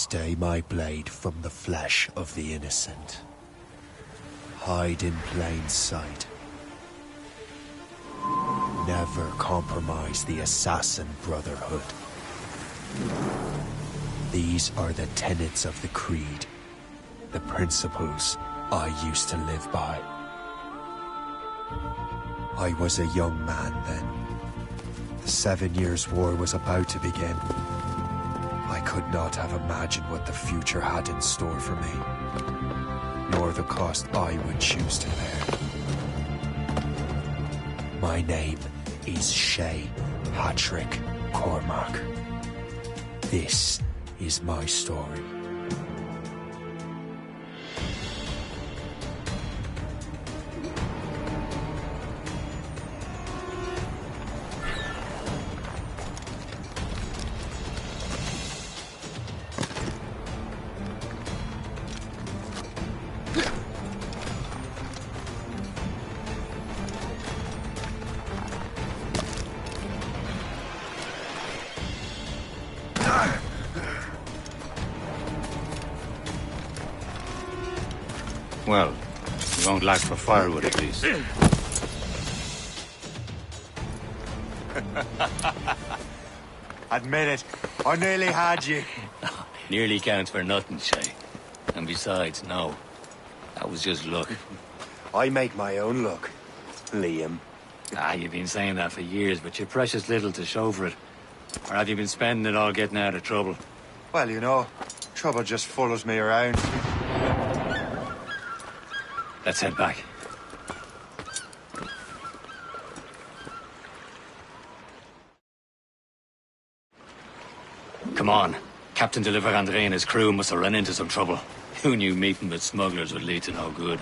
Stay my blade from the flesh of the innocent. Hide in plain sight. Never compromise the Assassin Brotherhood. These are the tenets of the Creed, the principles I used to live by. I was a young man then. The 7 Years' War was about to begin. I could not have imagined what the future had in store for me, nor the cost I would choose to bear. My name is Shay Patrick Cormac. This is my story. Well, you won't lack for firewood at least. Admit it, I nearly had you. Nearly counts for nothing, Shay. And besides, no. That was just luck. I make my own luck, Liam. You've been saying that for years, but you're precious little to show for it. Or have you been spending it all getting out of trouble? Well, you know, trouble just follows me around. Let's head back. Come on. Captain de Andre and his crew must have run into some trouble. Who knew meeting with smugglers would lead to no good?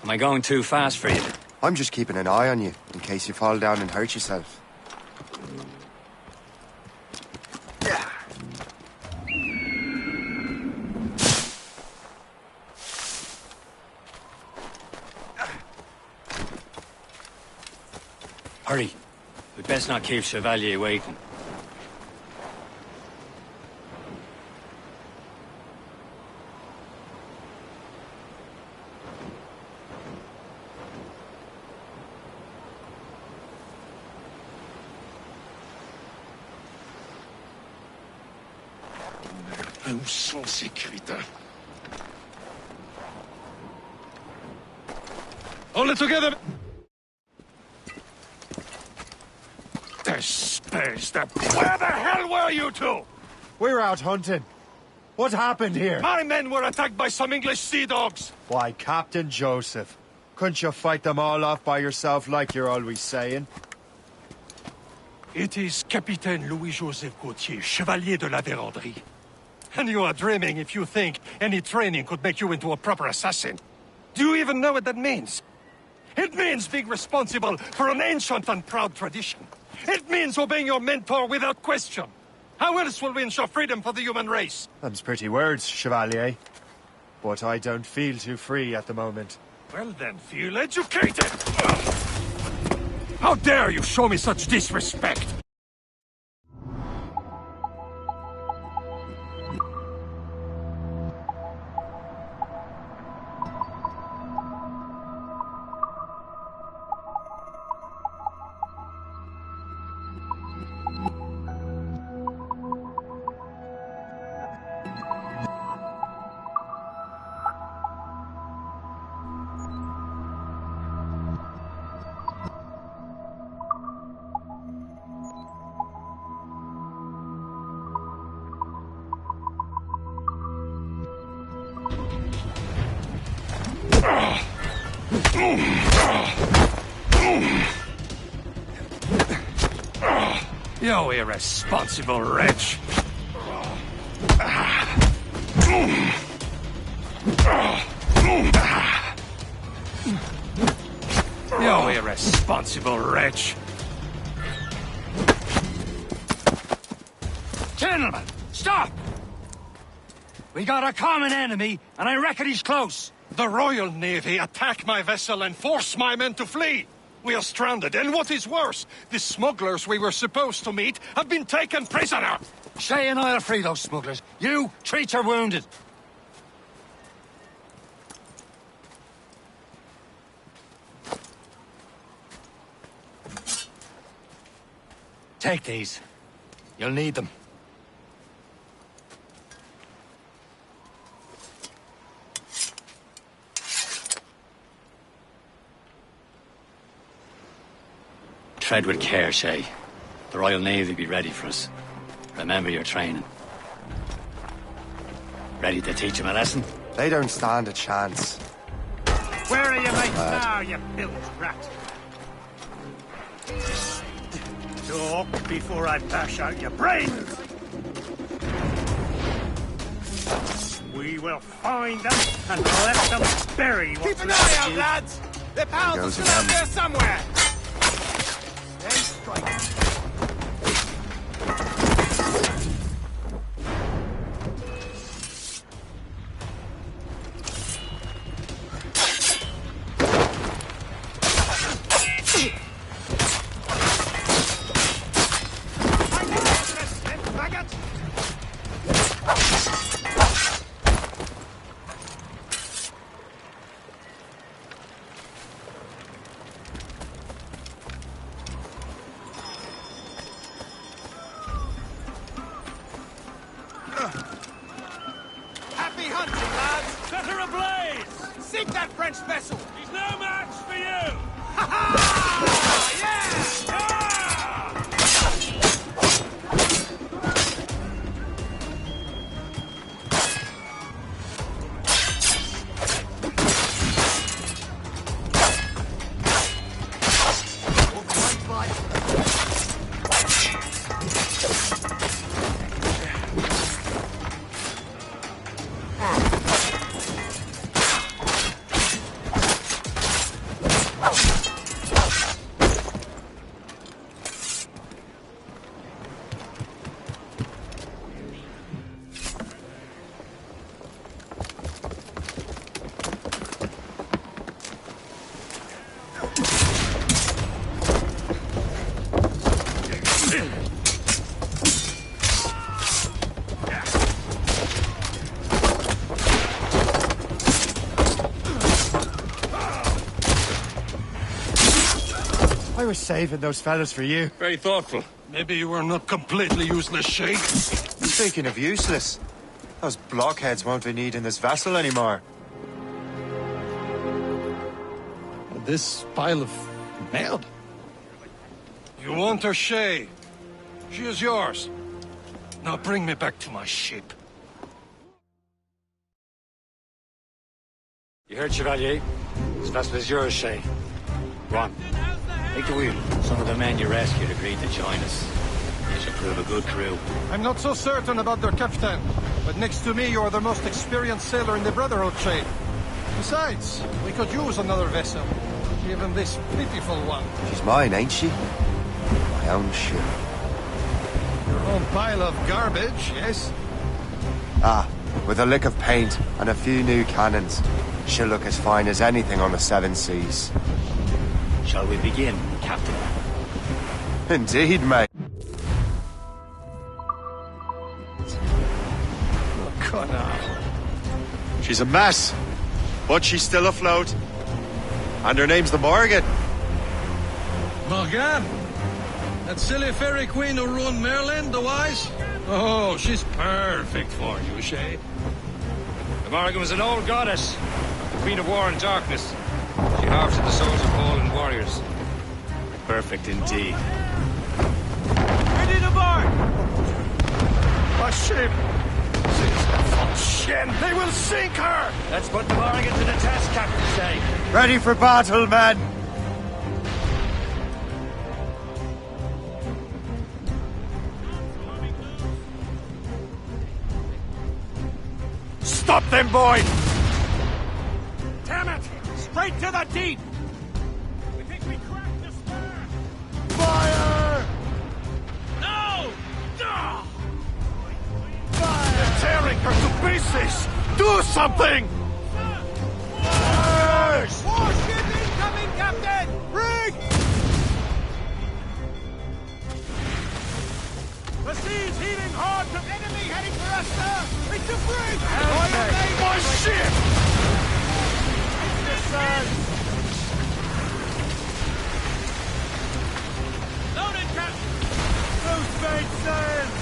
Am I going too fast for you? I'm just keeping an eye on you, in case you fall down and hurt yourself. Hurry. We'd best not keep Chevalier waiting. Où sont ces crétins? Hold it together! Despace that... Where the hell were you two? We're out hunting. What happened here? My men were attacked by some English sea dogs. Why, Captain Joseph. Couldn't you fight them all off by yourself like you're always saying? It is Capitaine Louis-Joseph Gauthier, Chevalier de la Vérendrye. And you are dreaming if you think any training could make you into a proper assassin. Do you even know what that means? It means being responsible for an ancient and proud tradition. It means obeying your mentor without question. How else will we ensure freedom for the human race? Them's pretty words, Chevalier. But I don't feel too free at the moment. Well then, feel educated! How dare you show me such disrespect? You irresponsible wretch! You irresponsible wretch! Gentlemen, stop! We got a common enemy, and I reckon he's close. The Royal Navy attack my vessel and force my men to flee! We are stranded, and what is worse, the smugglers we were supposed to meet have been taken prisoner! Shay and I'll free those smugglers. You, treat your wounded. Take these. You'll need them. Tread with care, Shay. The Royal Navy will be ready for us. Remember your training. Ready to teach them a lesson? They don't stand a chance. Where are your mates now, you bilge rat? Talk before I bash out your brains! We will find them and let them bury what Keep an eye out, lads! Their pals are still out there somewhere! Then strike. Happy hunting, lads! Set her ablaze! Sink that French vessel! He's no match for you! Ha ha! Yeah! I was saving those fellas for you. Very thoughtful. Maybe you were not completely useless, Shay. Speaking of useless, those blockheads won't be needing this vessel anymore. This pile of mail? You want her, Shay? She is yours. Now bring me back to my ship. You heard, Chevalier? This vessel is yours, Shay. Go on. Take the wheel. Some of the men you rescued agreed to join us. You should prove a good crew. I'm not so certain about their captain, but next to me you are the most experienced sailor in the Brotherhood chain. Besides, we could use another vessel. Even this pitiful one. She's mine, ain't she? My own ship. Your own pile of garbage, yes? Ah, with a lick of paint and a few new cannons, she'll look as fine as anything on the seven seas. Shall we begin, Captain? Indeed, mate. Oh, come on. She's a mess, but she's still afloat. And her name's the Morgan. Morgan? That silly fairy queen who ruined Merlin, the wise? Oh, she's perfect for you, Shay. The Morgan was an old goddess, the Queen of War and Darkness. She harvested the souls of fallen warriors. Perfect indeed. Ready to board! A ship! Shen, they will sink her! Let's put the Morgan to the test, Captain Shay. Ready for battle, men! Stop them, boy! Damn it! Straight to the deep! We think we cracked the spur! Fire! No! Ugh! They're tearing her to pieces! Do something! Warship incoming, Captain! Rig! The sea's heaving hard! The enemy heading for us, sir! It's a brig! My ship! It's the sun! Loaded, Captain! Loose main sails!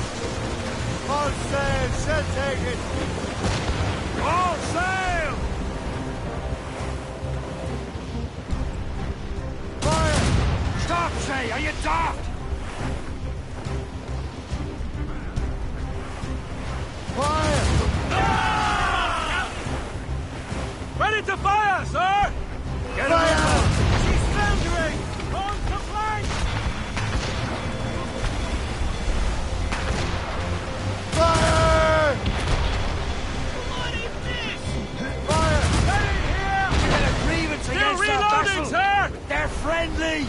All sails, she'll take it! All sail! Fire! Stop, Shay! Are you daft? Fire! Ready to fire, sir! Get Fire! She's foundering! On to flank! Fire! What is this? Fire! Ready here! We had a grievance Still against that reloading, vessel. sir! They're friendly!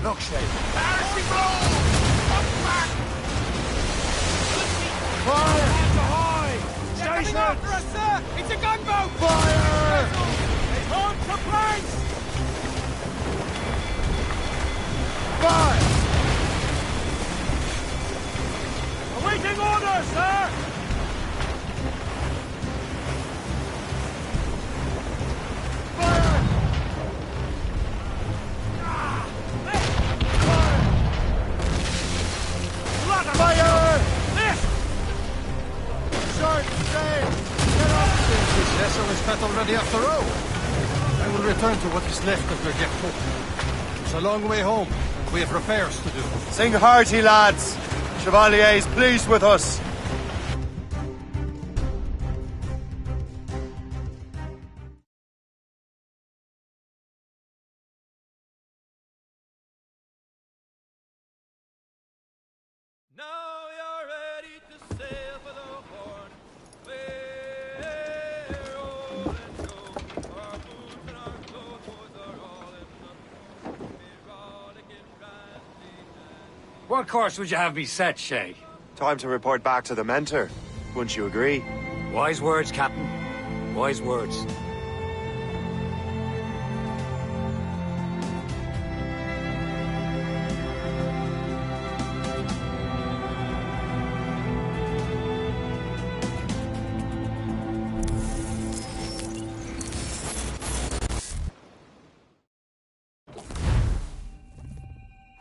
Look, Shay. Parachute blow! Up back! Fire! Ahoy! They're coming after us, sir! It's a gunboat! Fire! On to planks! Fire! Awaiting orders, sir! Fire! Fire! This! Short sail! Get up! This vessel is not already off the road. I will return to what is left of the depot. It's a long way home. We have repairs to do. Sing hearty, lads! Chevalier is pleased with us. Now you're ready to sail for the Horn. We're all and go. Our boots and our clothes are all in the rollicking brandy and What course would you have me set, Shay? Time to report back to the mentor. Wouldn't you agree? Wise words, Captain. Wise words.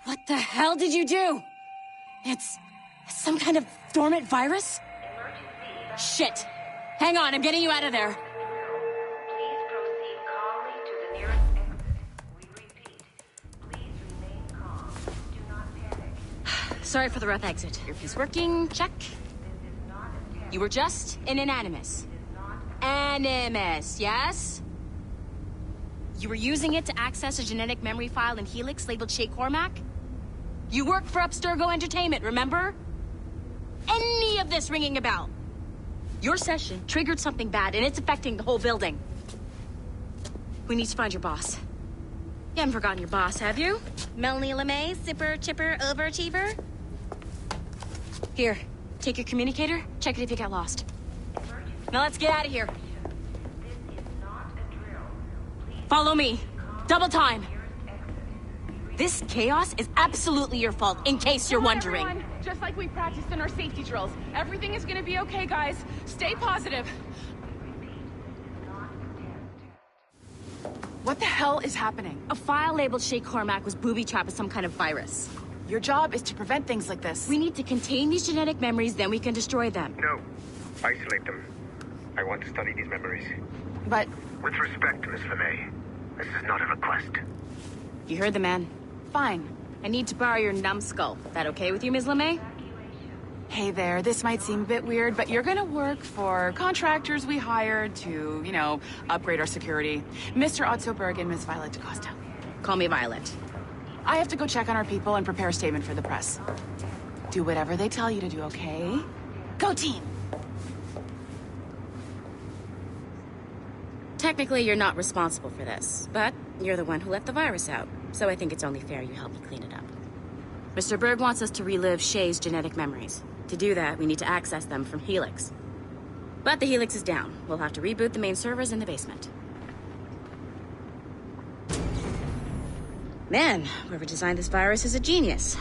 What the hell did you do? It's some kind of dormant virus? Shit. Hang on, I'm getting you out of there. Please proceed calmly to the nearest exit. We repeat, please remain calm. Do not panic. Sorry for the rough exit. Earpiece working, check. This is not a test. You were just in an animus. Animus, yes? You were using it to access a genetic memory file in Helix labeled Shay Cormac? You worked for Abstergo Entertainment, remember? Any of this ringing a bell? Your session triggered something bad, and it's affecting the whole building. We need to find your boss. You haven't forgotten your boss, have you? Melanie LeMay, zipper, chipper, overachiever? Here, take your communicator, check it if you got lost. Now let's get out of here. This is not a drill. Please Follow me. Double time. nearest exit. This chaos is absolutely your fault, in case you're wondering. Everyone, just like we practiced in our safety drills. Everything is gonna be okay, guys. Stay positive. What the hell is happening? A file labeled Shay Cormac was booby-trapped with some kind of virus. Your job is to prevent things like this. We need to contain these genetic memories, then we can destroy them. No. Isolate them. I want to study these memories. But With respect, Miss LeMay, this is not a request. You heard the man. fine. I need to borrow your numbskull. That okay with you, Ms. LeMay? Hey there, this might seem a bit weird, but you're gonna work for contractors we hired to, upgrade our security. Mr. Otto Berg and Miss Violet DaCosta. Call me Violet. I have to go check on our people and prepare a statement for the press. Do whatever they tell you to do, okay? Go team! Technically, you're not responsible for this, but you're the one who let the virus out, so I think it's only fair you help me clean it up. Mr. Berg wants us to relive Shay's genetic memories. To do that, we need to access them from Helix. But the Helix is down. We'll have to reboot the main servers in the basement. Man, whoever designed this virus is a genius.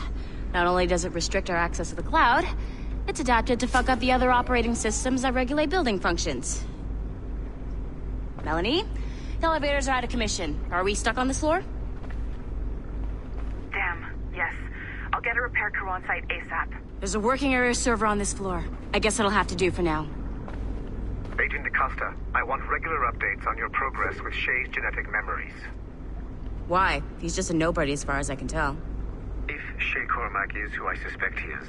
Not only does it restrict our access to the cloud, it's adapted to fuck up the other operating systems that regulate building functions. Melanie, the elevators are out of commission. Are we stuck on this floor? Damn, yes. I'll get a repair crew on site ASAP. There's a working area server on this floor. I guess it'll have to do for now. Agent DaCosta, I want regular updates on your progress with Shay's genetic memories. Why? He's just a nobody as far as I can tell. If Shay Cormac is who I suspect he is,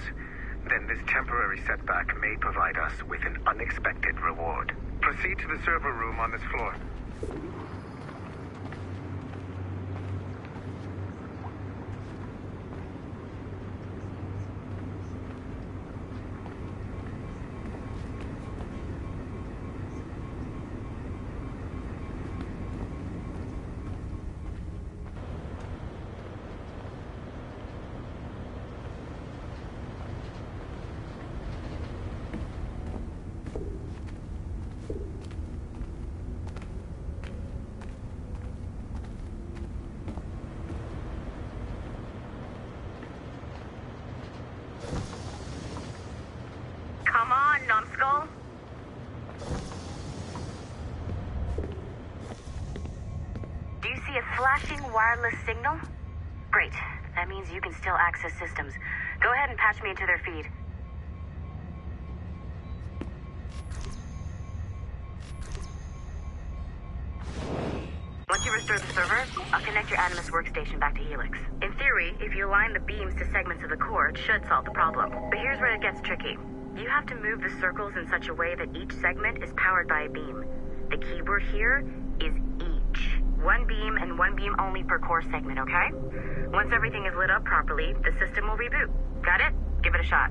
then this temporary setback may provide us with an unexpected reward. Proceed to the server room on this floor. Come on, numbskull. Do you see a flashing wireless signal? Great. That means you can still access systems. Go ahead and patch me into their feed. Once you restore the server, I'll connect your Animus workstation back to Helix. In theory, if you align the beams to segments of the core, it should solve the problem. But here's where it gets tricky. You have to move the circles in such a way that each segment is powered by a beam. The keyword here is each. One beam and one beam only per core segment, okay? Once everything is lit up properly, the system will reboot. Got it? Give it a shot.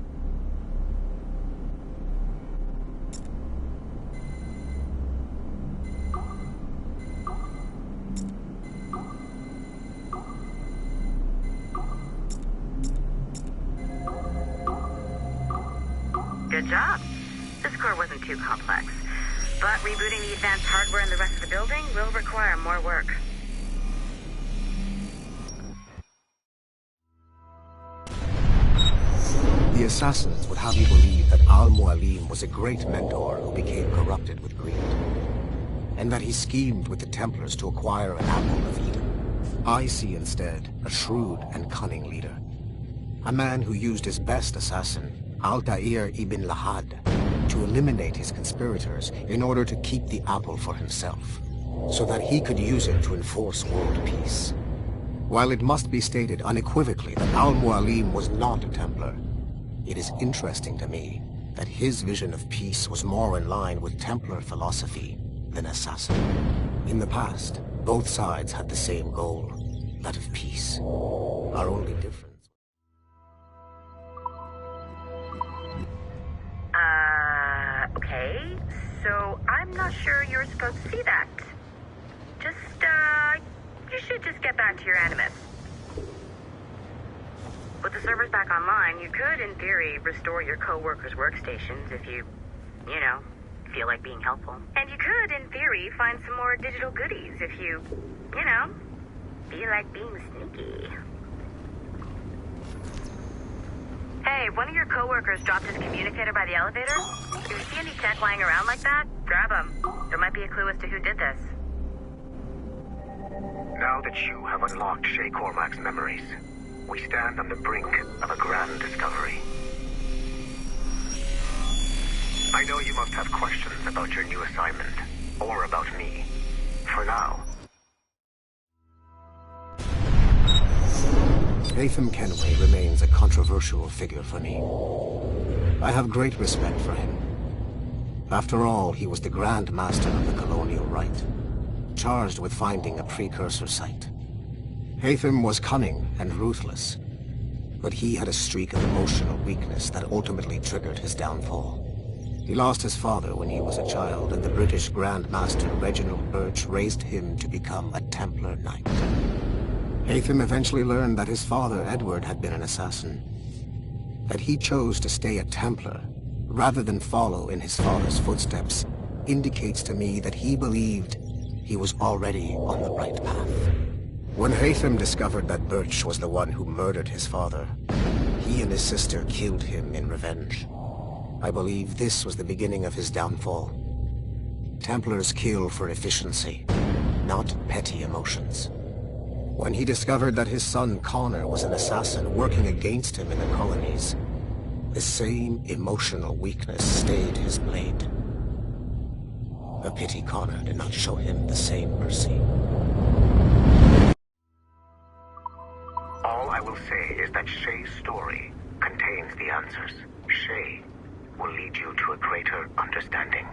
Good job. This core wasn't too complex. But rebooting the advanced hardware in the rest of the building will require more work. The assassins would have you believe that Al-Mualim was a great mentor who became corrupted with greed, and that he schemed with the Templars to acquire an apple of Eden. I see instead a shrewd and cunning leader. A man who used his best assassin, Altair ibn Lahad, to eliminate his conspirators in order to keep the apple for himself, so that he could use it to enforce world peace. While it must be stated unequivocally that Al-Mualim was not a Templar, it is interesting to me that his vision of peace was more in line with Templar philosophy than assassin. In the past, both sides had the same goal, that of peace. Our only difference... Okay, so I'm not sure you're supposed to see that. You should just get back to your Animus. With the servers back online, you could, in theory, restore your co-workers' workstations if you feel like being helpful. And you could, in theory, find some more digital goodies if you, feel like being sneaky. Hey, one of your co-workers dropped his communicator by the elevator. If you see any tech lying around like that, grab them. There might be a clue as to who did this. Now that you have unlocked Shay Cormac's memories, we stand on the brink of a grand discovery. I know you must have questions about your new assignment, or about me. For now... Latham Kenway remains a controversial figure for me. I have great respect for him. After all, he was the Grand Master of the Colonial Rite, charged with finding a precursor site. Haytham was cunning and ruthless, but he had a streak of emotional weakness that ultimately triggered his downfall. He lost his father when he was a child, and the British Grand Master Reginald Birch raised him to become a Templar Knight. Haytham eventually learned that his father, Edward, had been an assassin. That he chose to stay a Templar, rather than follow in his father's footsteps, indicates to me that he believed he was already on the right path. When Haytham discovered that Birch was the one who murdered his father, he and his sister killed him in revenge. I believe this was the beginning of his downfall. Templars kill for efficiency, not petty emotions. When he discovered that his son Connor was an assassin working against him in the colonies, the same emotional weakness stayed his blade. A pity Connor did not show him the same mercy. All I will say is that Shay's story contains the answers. Shay will lead you to a greater understanding.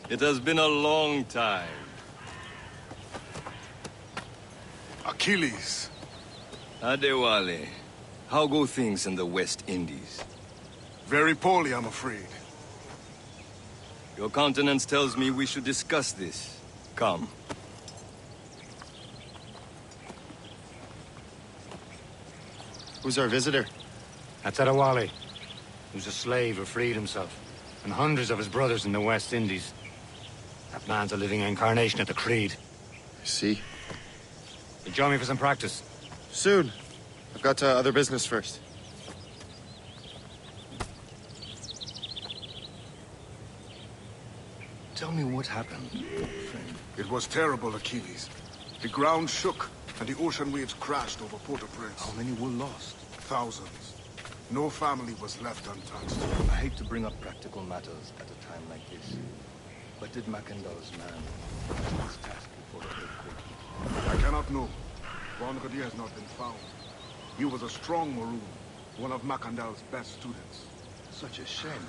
It has been a long time. Achilles. Adewale, how go things in the West Indies? Very poorly, I'm afraid. Your countenance tells me we should discuss this. Come. Who's our visitor? That's Adewale, who's a slave who freed himself, and hundreds of his brothers in the West Indies. That man's a living incarnation of the Creed. I see. You join me for some practice? Soon. I've got other business first. Tell me what happened, friend. It was terrible, Achilles. The ground shook, and the ocean waves crashed over Port-au-Prince. How many were lost? Thousands. No family was left untouched. I hate to bring up practical matters at a time like this. But did Macandal's man finish his task before the earthquake? I cannot know. Bonrodier has not been found. He was a strong Maroon, one of Macandal's best students. Such a shame.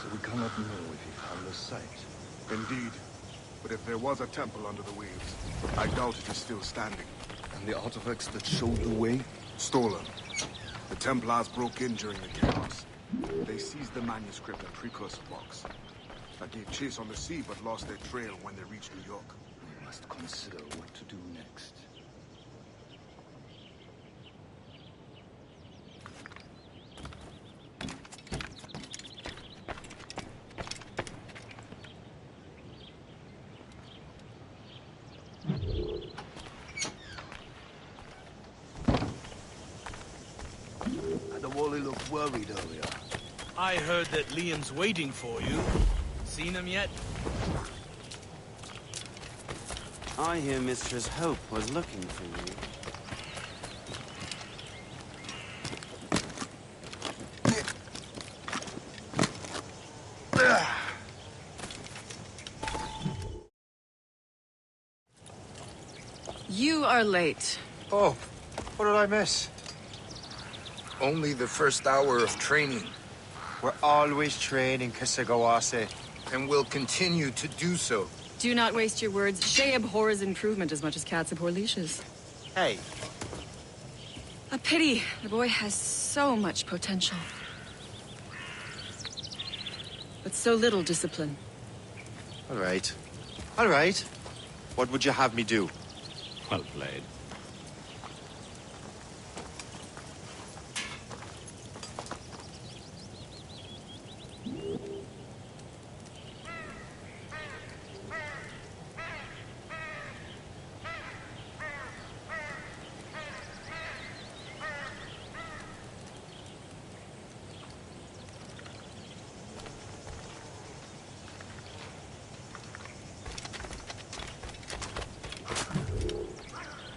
So we cannot know if he found the site. Indeed. But if there was a temple under the waves, I doubt it is still standing. And the artifacts that showed the way? Stolen. The Templars broke in during the chaos. They seized the manuscript and precursor box. I gave chase on the sea, but lost their trail when they reached New York. We must consider what to do next. Adewale looked worried earlier. I heard that Liam's waiting for you. Seen him yet? I hear Mistress Hope was looking for you. You are late. Oh, what did I miss? Only the first hour of training. We're always training, Kisagawase. And will continue to do so. Do not waste your words. Shay abhors improvement as much as cats abhor leashes. Hey. A pity. The boy has so much potential. But so little discipline. All right. All right. What would you have me do? Well played.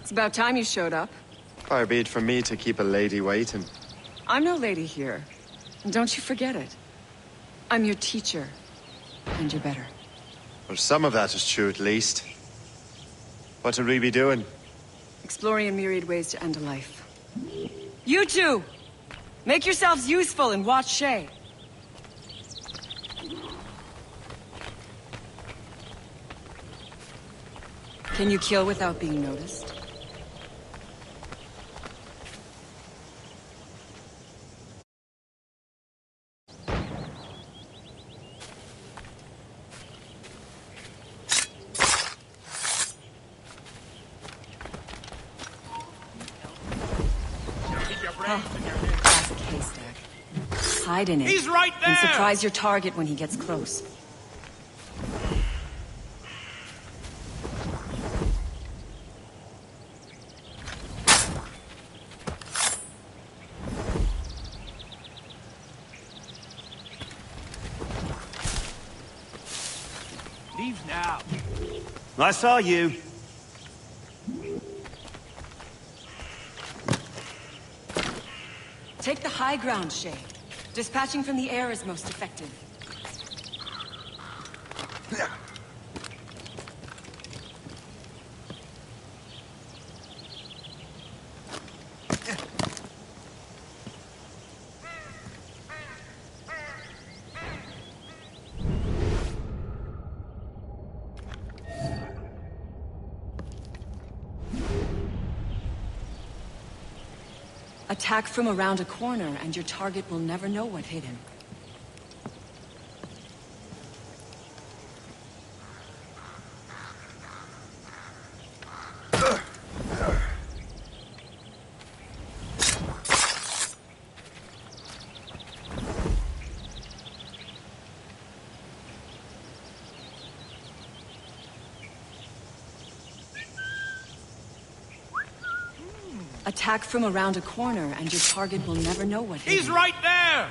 It's about time you showed up. Far be it from me to keep a lady waiting. I'm no lady here. And don't you forget it. I'm your teacher. And you're better. Well, some of that is true at least. What would we be doing? Exploring a myriad ways to end a life. You two! Make yourselves useful and watch Shay. Can you kill without being noticed? Classic haystack. Hide in it. He's right there! And surprise your target when he gets close. Leave now. I saw you. Take the high ground, Shay. Dispatching from the air is most effective. Attack from around a corner, and your target will never know what hit him. Attack from around a corner, and your target will never know what hit him. He's right there!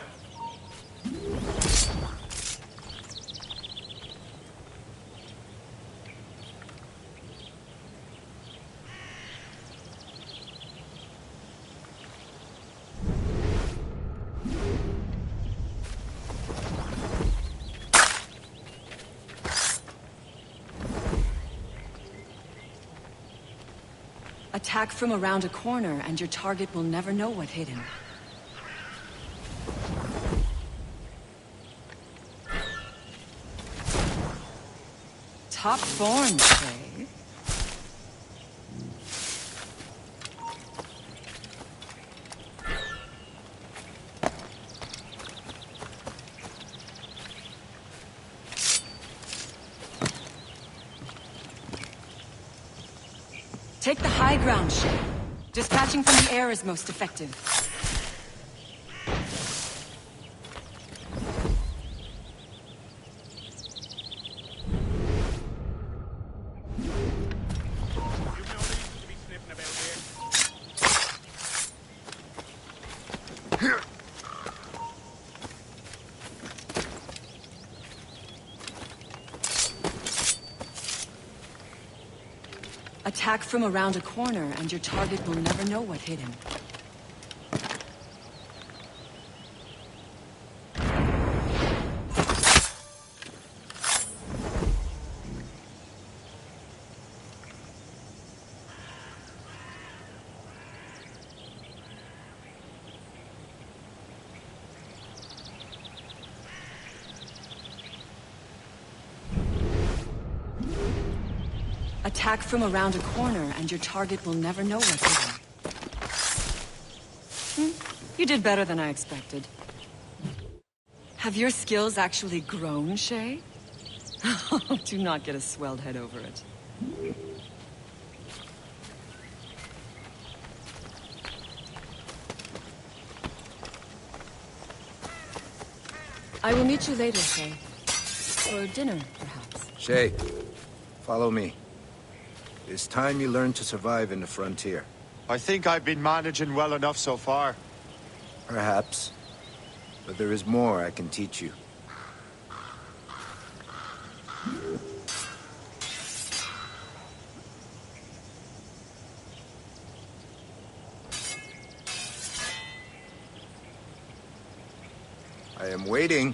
Attack from around a corner, and your target will never know what hit him. Top form, Shay. Take the high ground, Shay. Dispatching from the air is most effective. Attack from around a corner, and your target will never know what hit him. Attack from around a corner, and your target will never know what hit him. You did better than I expected. Have your skills actually grown, Shay? Do not get a swelled head over it. I will meet you later, Shay. For dinner, perhaps. Shay, follow me. It's time you learn to survive in the frontier. I think I've been managing well enough so far. Perhaps. But there is more I can teach you. I am waiting.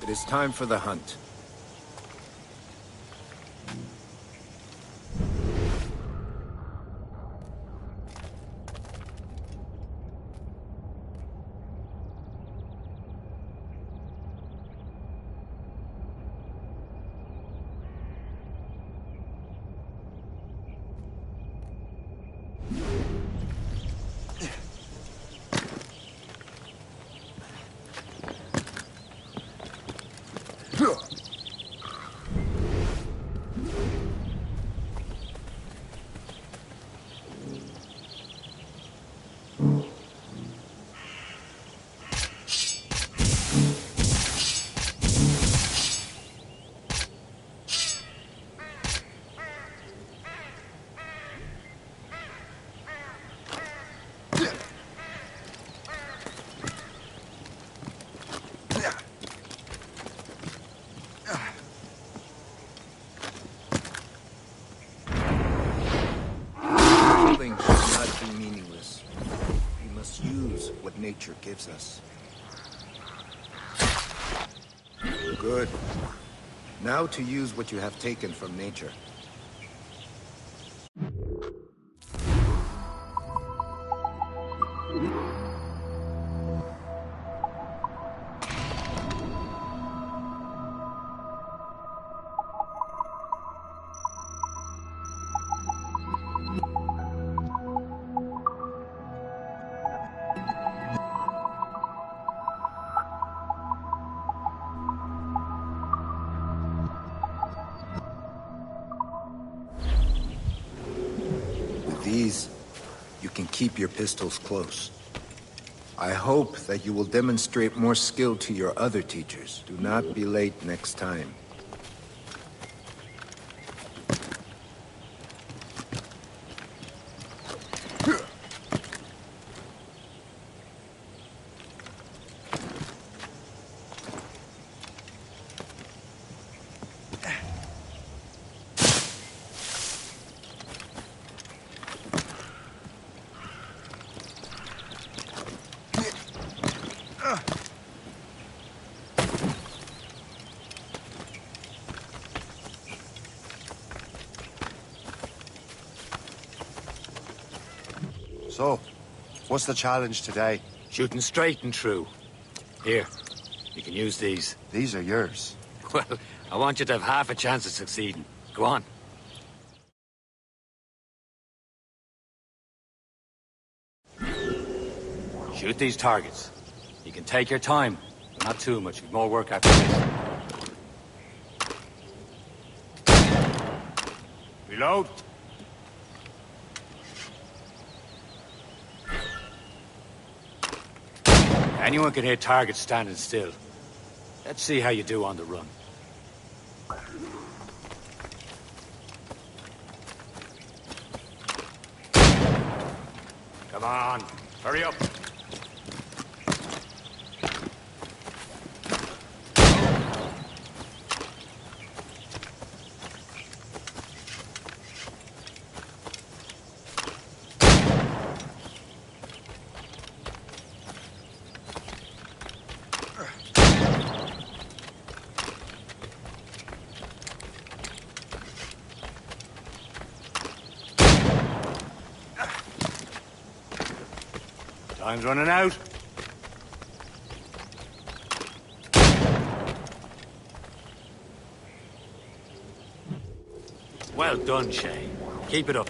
It is time for the hunt. Nature gives us. Good. Now to use what you have taken from nature. These, you can keep your pistols close. I hope that you will demonstrate more skill to your other teachers. Do not be late next time. So, what's the challenge today? Shooting straight and true. Here, you can use these. These are yours. Well, I want you to have half a chance of succeeding. Go on. Shoot these targets. You can take your time, but not too much. We've more work after this. Reload. Anyone can hit targets standing still. Let's see how you do on the run. Come on, hurry up. Time's running out. Well done, Shay. Keep it up.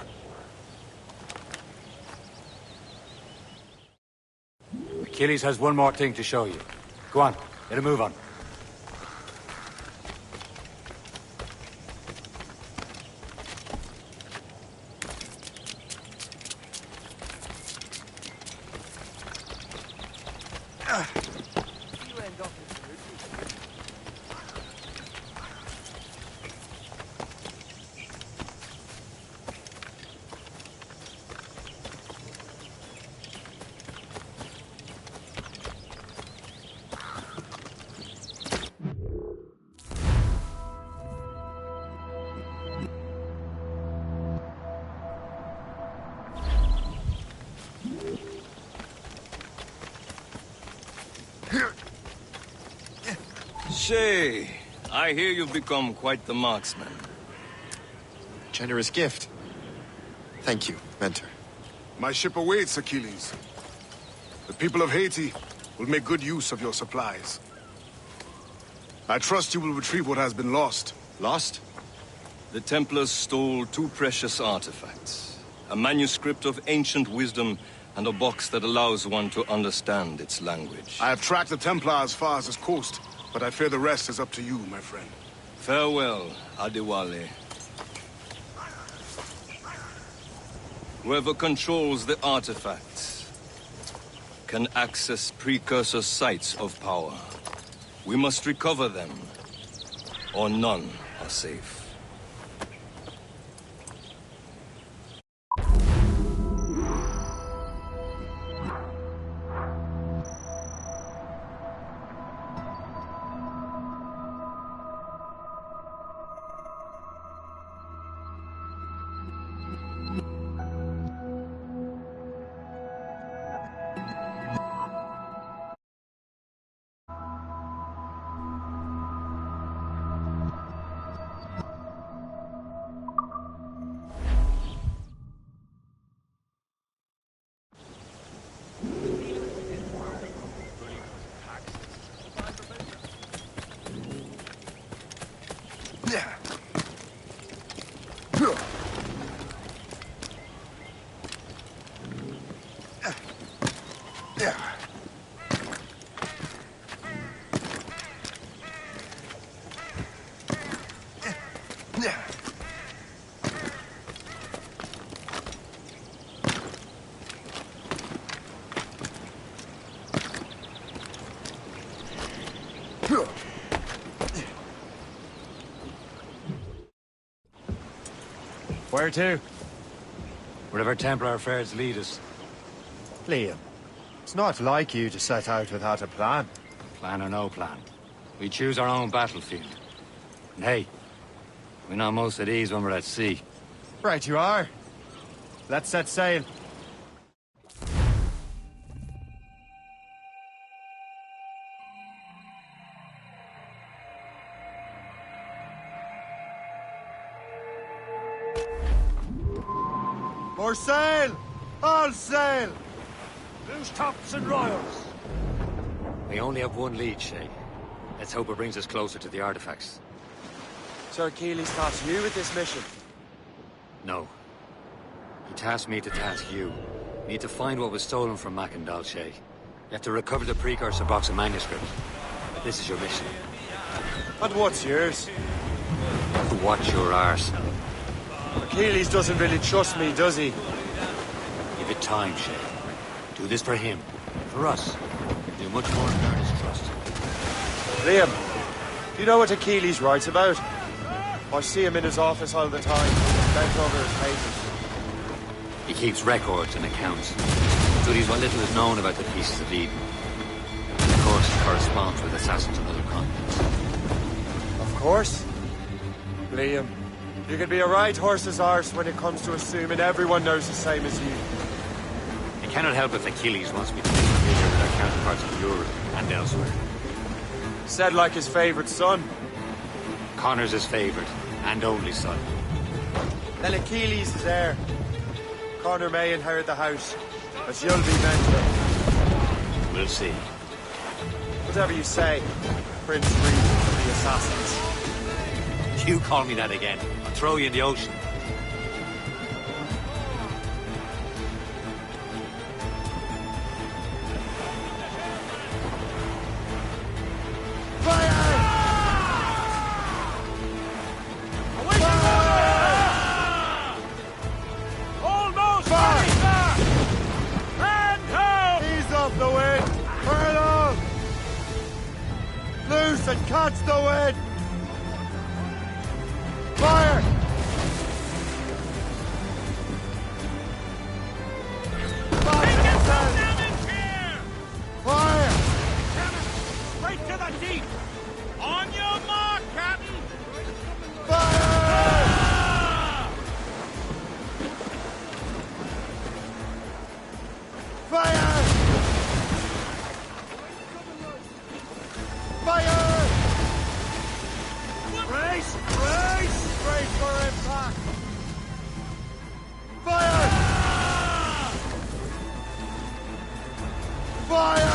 Achilles has one more thing to show you. Go on, get a move on. Shay, I hear you've become quite the marksman. Generous gift. Thank you, Mentor. My ship awaits, Achilles. The people of Haiti will make good use of your supplies. I trust you will retrieve what has been lost. Lost? The Templars stole 2 precious artifacts. A manuscript of ancient wisdom and a box that allows one to understand its language. I have tracked the Templars as far as this coast, but I fear the rest is up to you, my friend. Farewell, Adewale. Whoever controls the artifacts can access precursor sites of power. We must recover them, or none are safe. Where to? Wherever Templar affairs lead us. Liam, it's not like you to set out without a plan. Plan or no plan. We choose our own battlefield. And hey, we're not most at ease when we're at sea. Right you are. Let's set sail. More sail! All sail! Loose tops and royals! We only have one lead, Shay. Let's hope it brings us closer to the artifacts. Sir Achilles tasked you with this mission? No. He tasked me to task you. We need to find what was stolen from Macandal, Shay. have to recover the precursor box of manuscript. This is your mission. And what's yours? To watch your arse. Achilles doesn't really trust me, does he? Give it time, Shay. Do this for him. For us. Do much more to earn his trust. Liam, do you know what Achilles writes about? I see him in his office all the time, bent over his papers. He keeps records and accounts. Studies what little is known about the pieces of Eden. And of course, he corresponds with assassins on other continents. Of course. Liam, you can be a right horse's arse when it comes to assuming everyone knows the same as you. I cannot help if Achilles wants me to be familiar with our counterparts in Europe and elsewhere. Said like his favorite son. Connor's his favorite and only son. Then Achilles is heir. Connor may inherit the house, but you'll be mentor. We'll see. Whatever you say, Prince Regent of the Assassins. You call me that again, I'll throw you in the ocean. And catch the wind! Fire! Fire! Straight to the deep! On your mark, Captain! Fire! Fire! Fire! Brace! Brace! Brace for impact! Fire! Fire!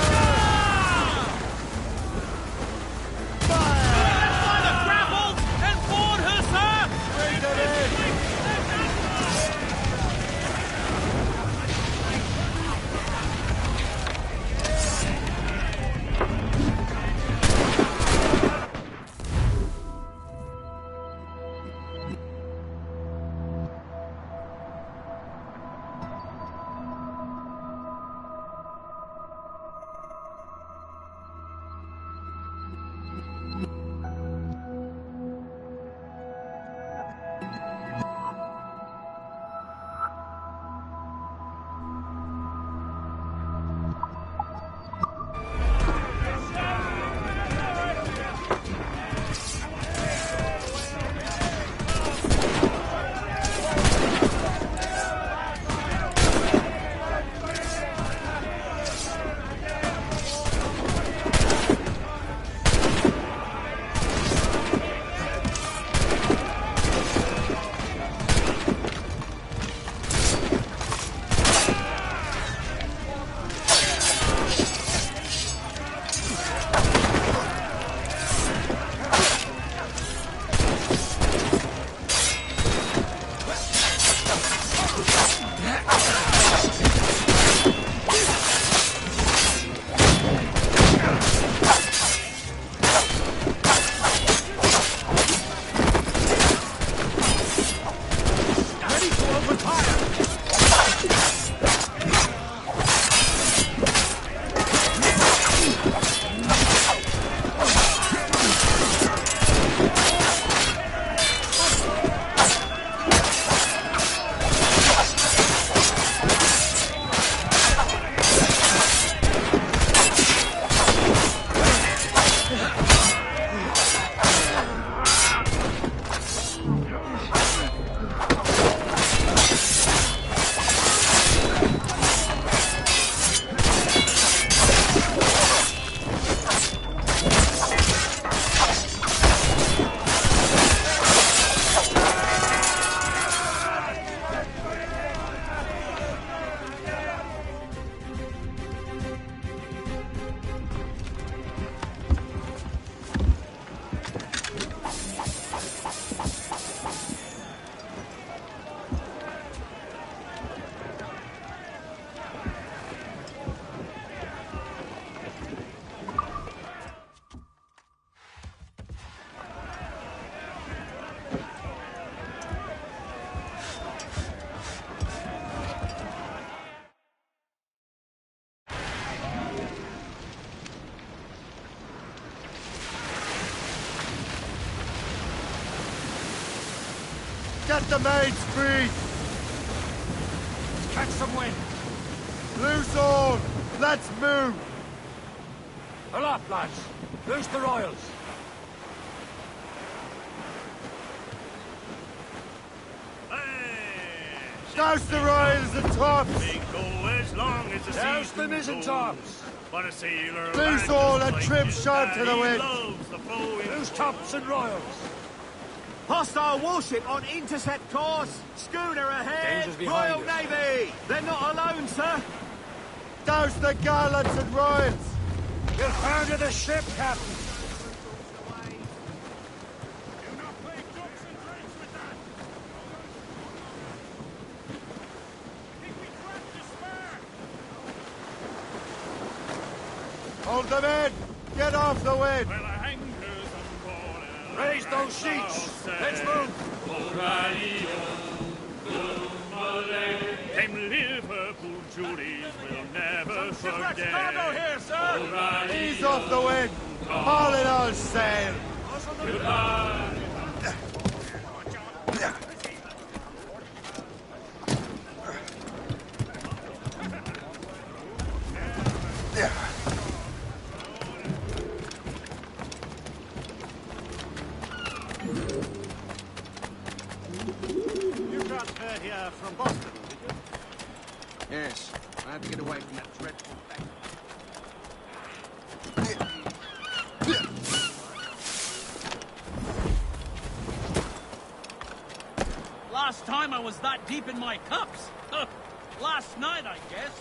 Set the maids free! Catch some wind! Loose all! Let's move! Aloft, lads! Loose the royals! Douse the royals and tops! We go as long as the Douse the mizzen tops! But a sailor loose all and trim sharp to the wind! Loose tops and royals! Hostile warship on intercept course! Schooner ahead! Dangers behind Royal us. Navy! They're not alone, sir! Douse the gallants and royals! We'll founder the ship, Captain! Hold them in! Get off the wind! Raise those sheets! Let's move! Them Liverpool Julies will never forget. Cargo here, sir! Ease off the wind! Haul it all sail! You got her here from Boston, did you? Yes. I had to get away from that dreadful factory. Last time I was that deep in my cups. Last night, I guess.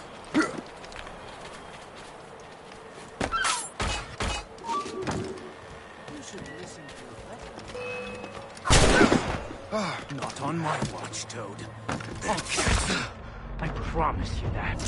You should listen to her. Not on my watch, Toad. I'll catch you. I promise you that.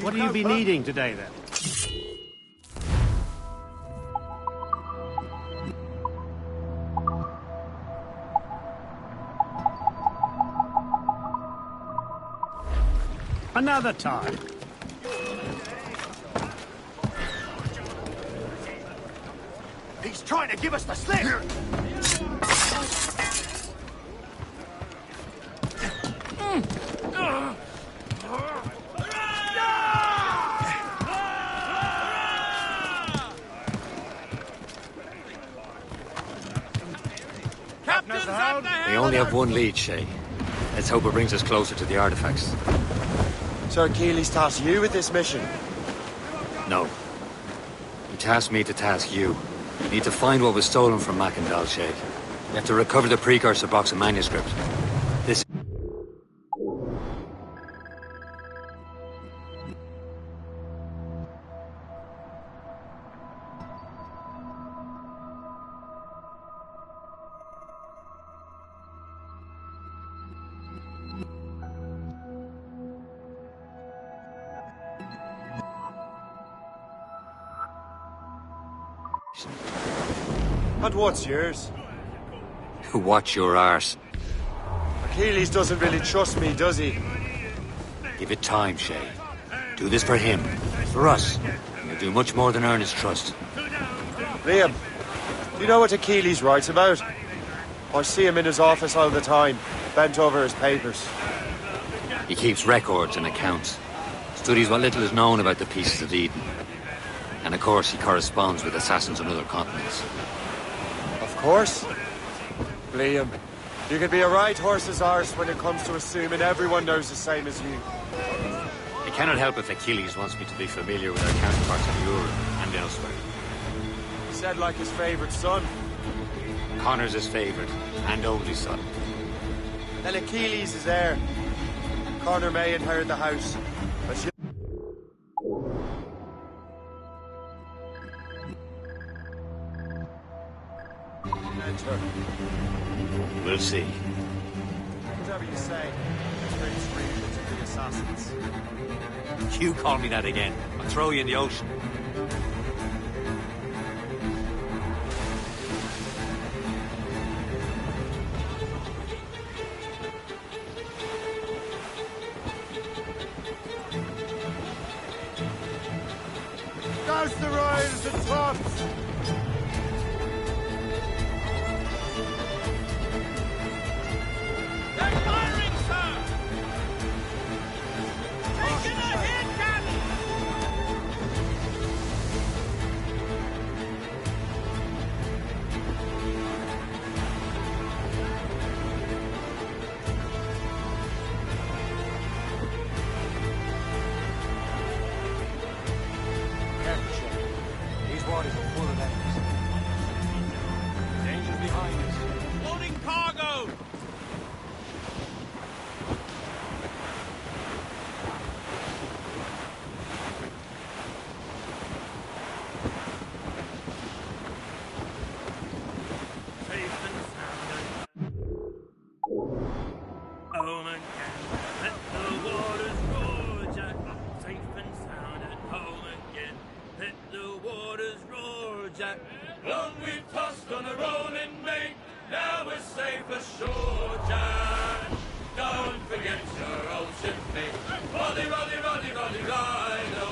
What will you be needing today, then? Another time. He's trying to give us the slip! We only have one lead, Shay. Let's hope it brings us closer to the artifacts. So Keely's tasked you with this mission? No. He tasked me to task you. We need to find what was stolen from Mackandal, Shay. We have to recover the precursor box of manuscript. This... And what's yours? Watch your arse. Achilles doesn't really trust me, does he? Give it time, Shay. Do this for him. For us. And you'll do much more than earn his trust. Liam, do you know what Achilles writes about? I see him in his office all the time, bent over his papers. He keeps records and accounts. Studies what little is known about the pieces of Eden. And of course, he corresponds with assassins on other continents. Of course. Liam, you can be a right horse's arse when it comes to assuming everyone knows the same as you. I cannot help if Achilles wants me to be familiar with our counterparts in Europe and elsewhere. He said like his favourite son. Connor's his favourite, and only son. Then Achilles is heir. Connor may inherit the house, but you... Enter. We'll see. Whatever you say, let's bring screamers to the assassins. You call me that again, I'll throw you in the ocean. Douse the riders and tops! Long we've tossed on a rolling main, now we're safe ashore, Jack. Don't forget your old shipmate, Roddy, Roddy, Roddy, Roddy, Rhino.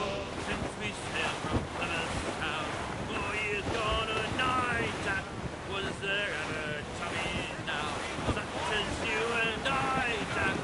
Since we sailed from Plymouth town, 4 years gone a night, Jack. Was there ever Tommy now, such as you and I, Jack?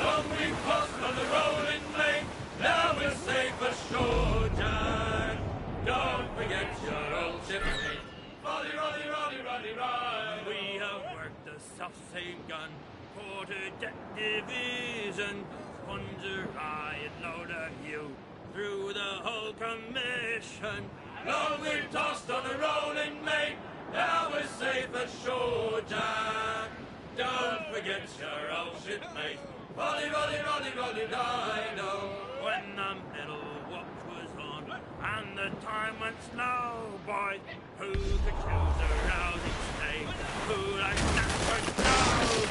Long we've tossed on the rolling main, now we're safe ashore, Jack. Don't forget your old shipmate. Roddy, Roddy, Roddy, Roddy, Roddy. We have worked the self-same gun, quarter-deck division, Plunger I and loader you through the whole commission. Long we've tossed on the rolling main, now we're safe ashore, Jack. Don't forget your old shipmate, Roddy, Roddy, Roddy, Roddy, Rhino. When the middle watch was on and the time went slow, boy, who could choose a rousing stay? Who like that for no,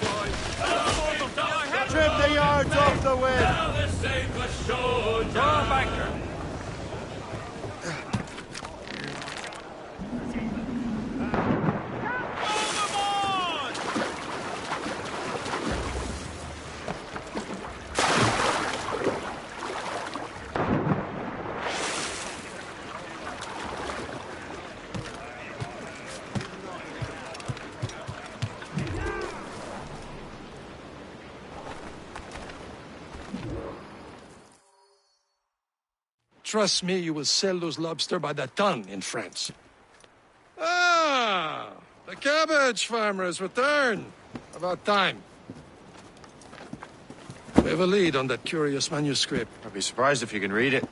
boy? Oh, trim the yards off the wind! Now they're safe ashore, Jack. Banker. Trust me, you will sell those lobster by the ton in France. Ah! The cabbage farmer has returned. About time. We have a lead on that curious manuscript. I'd be surprised if you can read it.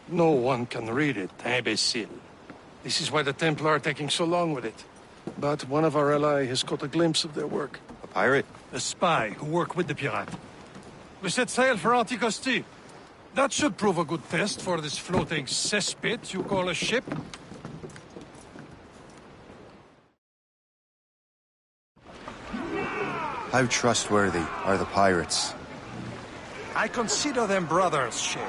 No one can read it, imbecile. This is why the Templar are taking so long with it. But one of our allies has caught a glimpse of their work. A pirate? A spy who worked with the pirate. We set sail for Anticosti. That should prove a good test for this floating cesspit you call a ship. How trustworthy are the pirates? I consider them brothers, Shay.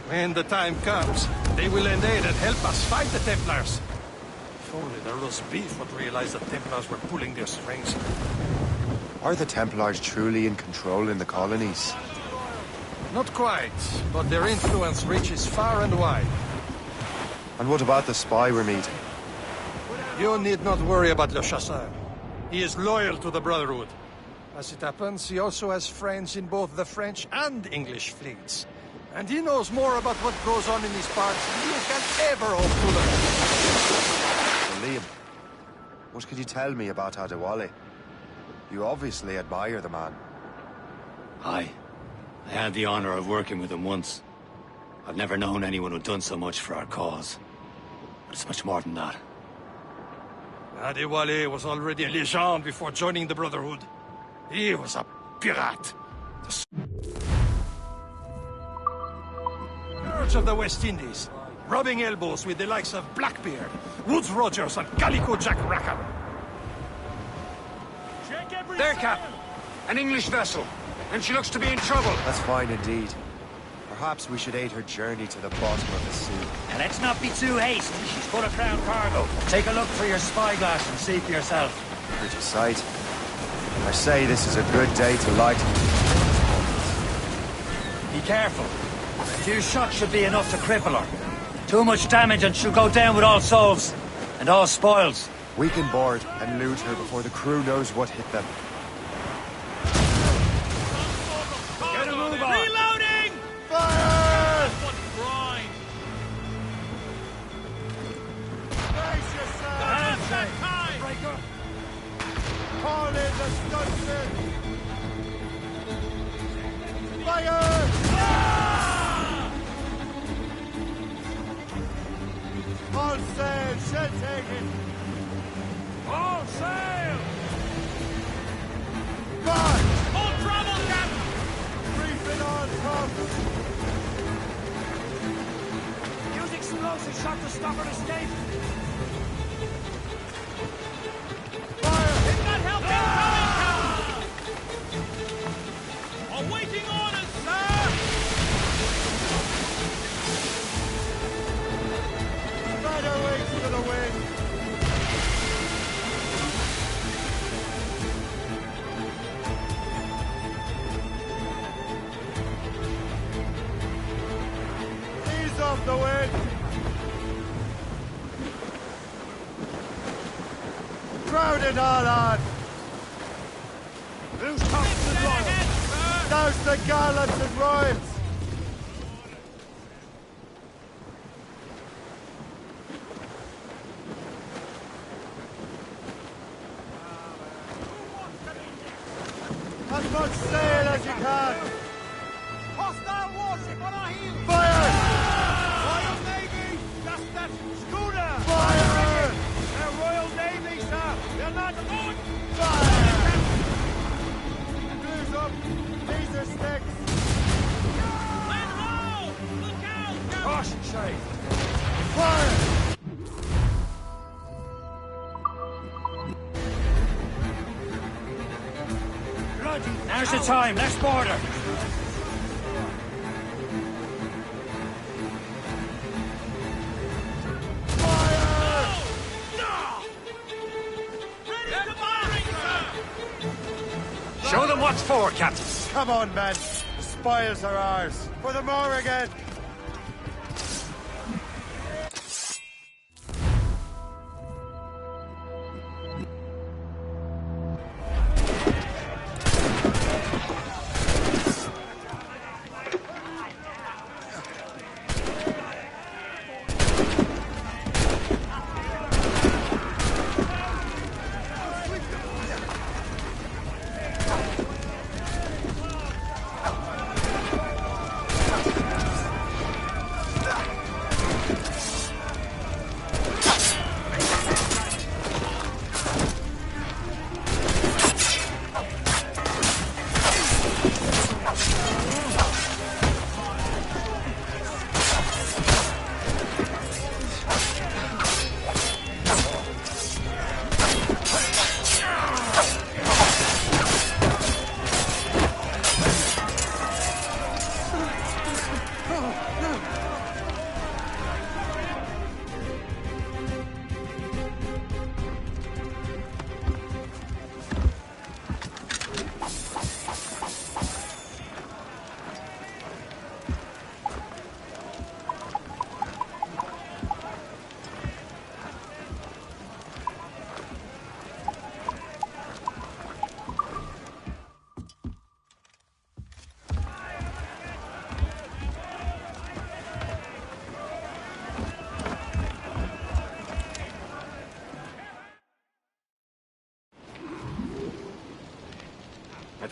When the time comes, they will lend aid and help us fight the Templars. If only the roast beef would realize the Templars were pulling their strings. Are the Templars truly in control in the colonies? Not quite, but their influence reaches far and wide. And what about the spy we're meeting? You need not worry about Le Chasseur. He is loyal to the Brotherhood. As it happens, he also has friends in both the French and English fleets. And he knows more about what goes on in these parts than you can ever hope to learn. Well, Liam, what can you tell me about Adewale? You obviously admire the man. Aye. I had the honor of working with him once. I've never known anyone who'd done so much for our cause. But it's much more than that. Adewale was already a legend before joining the Brotherhood. He was a pirate. The scourge of the West Indies, rubbing elbows with the likes of Blackbeard, Woodes Rogers, and Calico Jack Rackham. There, Cap. An English vessel. And she looks to be in trouble. That's fine indeed. Perhaps we should aid her journey to the bottom of the sea. And let's not be too hasty. She's full of crown cargo. Take a look through your spyglass and see for yourself. Pretty sight. I say this is a good day to light. Be careful. A few shots should be enough to cripple her. Too much damage and she'll go down with all souls. And all spoils. We can board and loot her before the crew knows what hit them. Get a move on. Reloading! Fire! What grind! Brace yourself! Hands that time! Breaker! Call in the stuntsman! Fire! All sail, shell taken! All sail! God! All trouble, Captain! Briefing on top! Use explosive shot to stop her escape. Fire! Did not help incoming, Captain! Awaiting orders, sir! Rider waits for the wind! Ease off the wind! Crowd it all on! Who's tops the royals? Douse the gallants and royals! As much sail as you can! Hostile warship on our heels! Fire! Royal Navy! Just that schooner! Fire! They're Royal Navy, sir! They're not going! Fire! Blues up! These are sticks! Let roll! Look out! Caution, Shay. Fire! Now's the time. Let's board her. Show them what's for, Captain. Come on, men! The spoils are ours! For the Morrigan!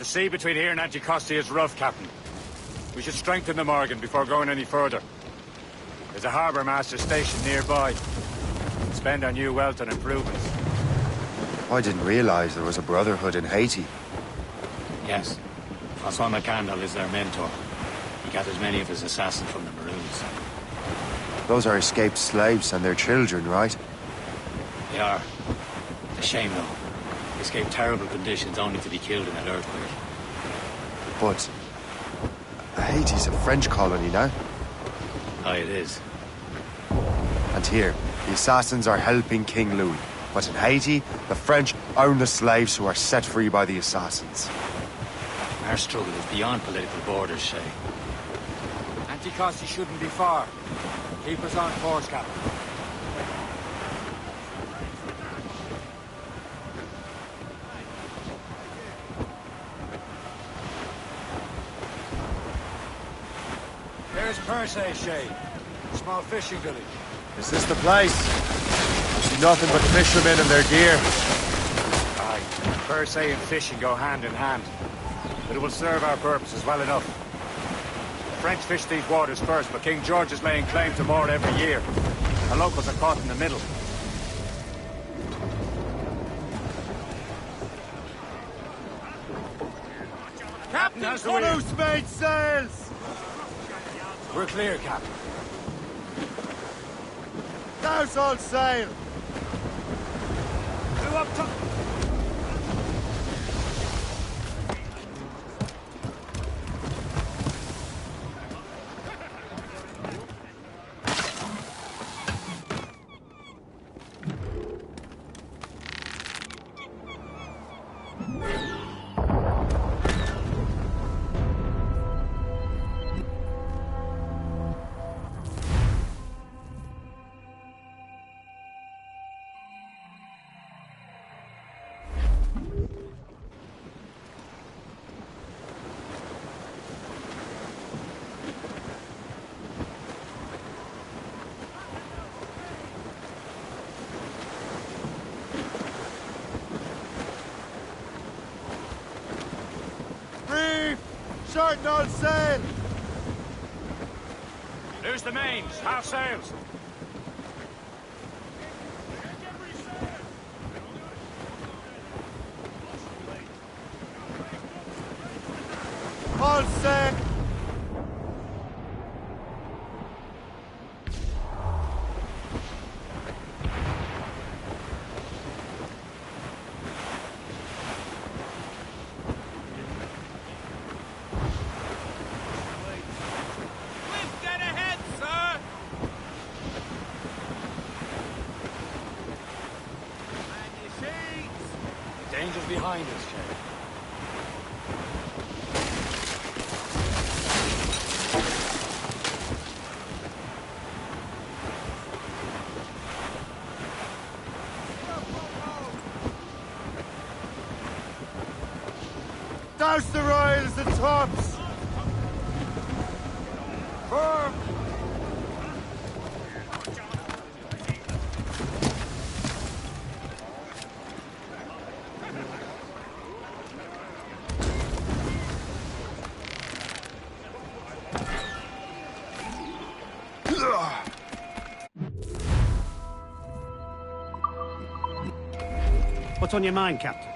The sea between here and Anticosti is rough, Captain. We should strengthen the Morgan before going any further. There's a harbour master station nearby. Spend our new wealth on improvements. I didn't realize there was a brotherhood in Haiti. Yes. Francois McCandle is their mentor. He gathers many of his assassins from the Maroons. Those are escaped slaves and their children, right? They are. A shame, though. They escaped terrible conditions only to be killed in that earthquake. But Haiti's a French colony now. Aye, it is. And here, the assassins are helping King Louis. But in Haiti, the French own the slaves who are set free by the assassins. Our struggle is beyond political borders, Shay. Anticosti shouldn't be far. Keep us on course, Captain. There's Perse, Shay. Small fishing village. Is this the place? I see nothing but fishermen and their gear. Aye, Perse and fishing go hand in hand. But it will serve our purposes well enough. The French fish these waters first, but King George is laying claim to more every year. The locals are caught in the middle. Captain, close made sails! We're clear, Captain. Douse all sail! Who up top? Short all sail! There's the mains, half sails. All sail! Danger's behind us, Shay. Douse the royals and tops! Firm! What's on your mind, Captain?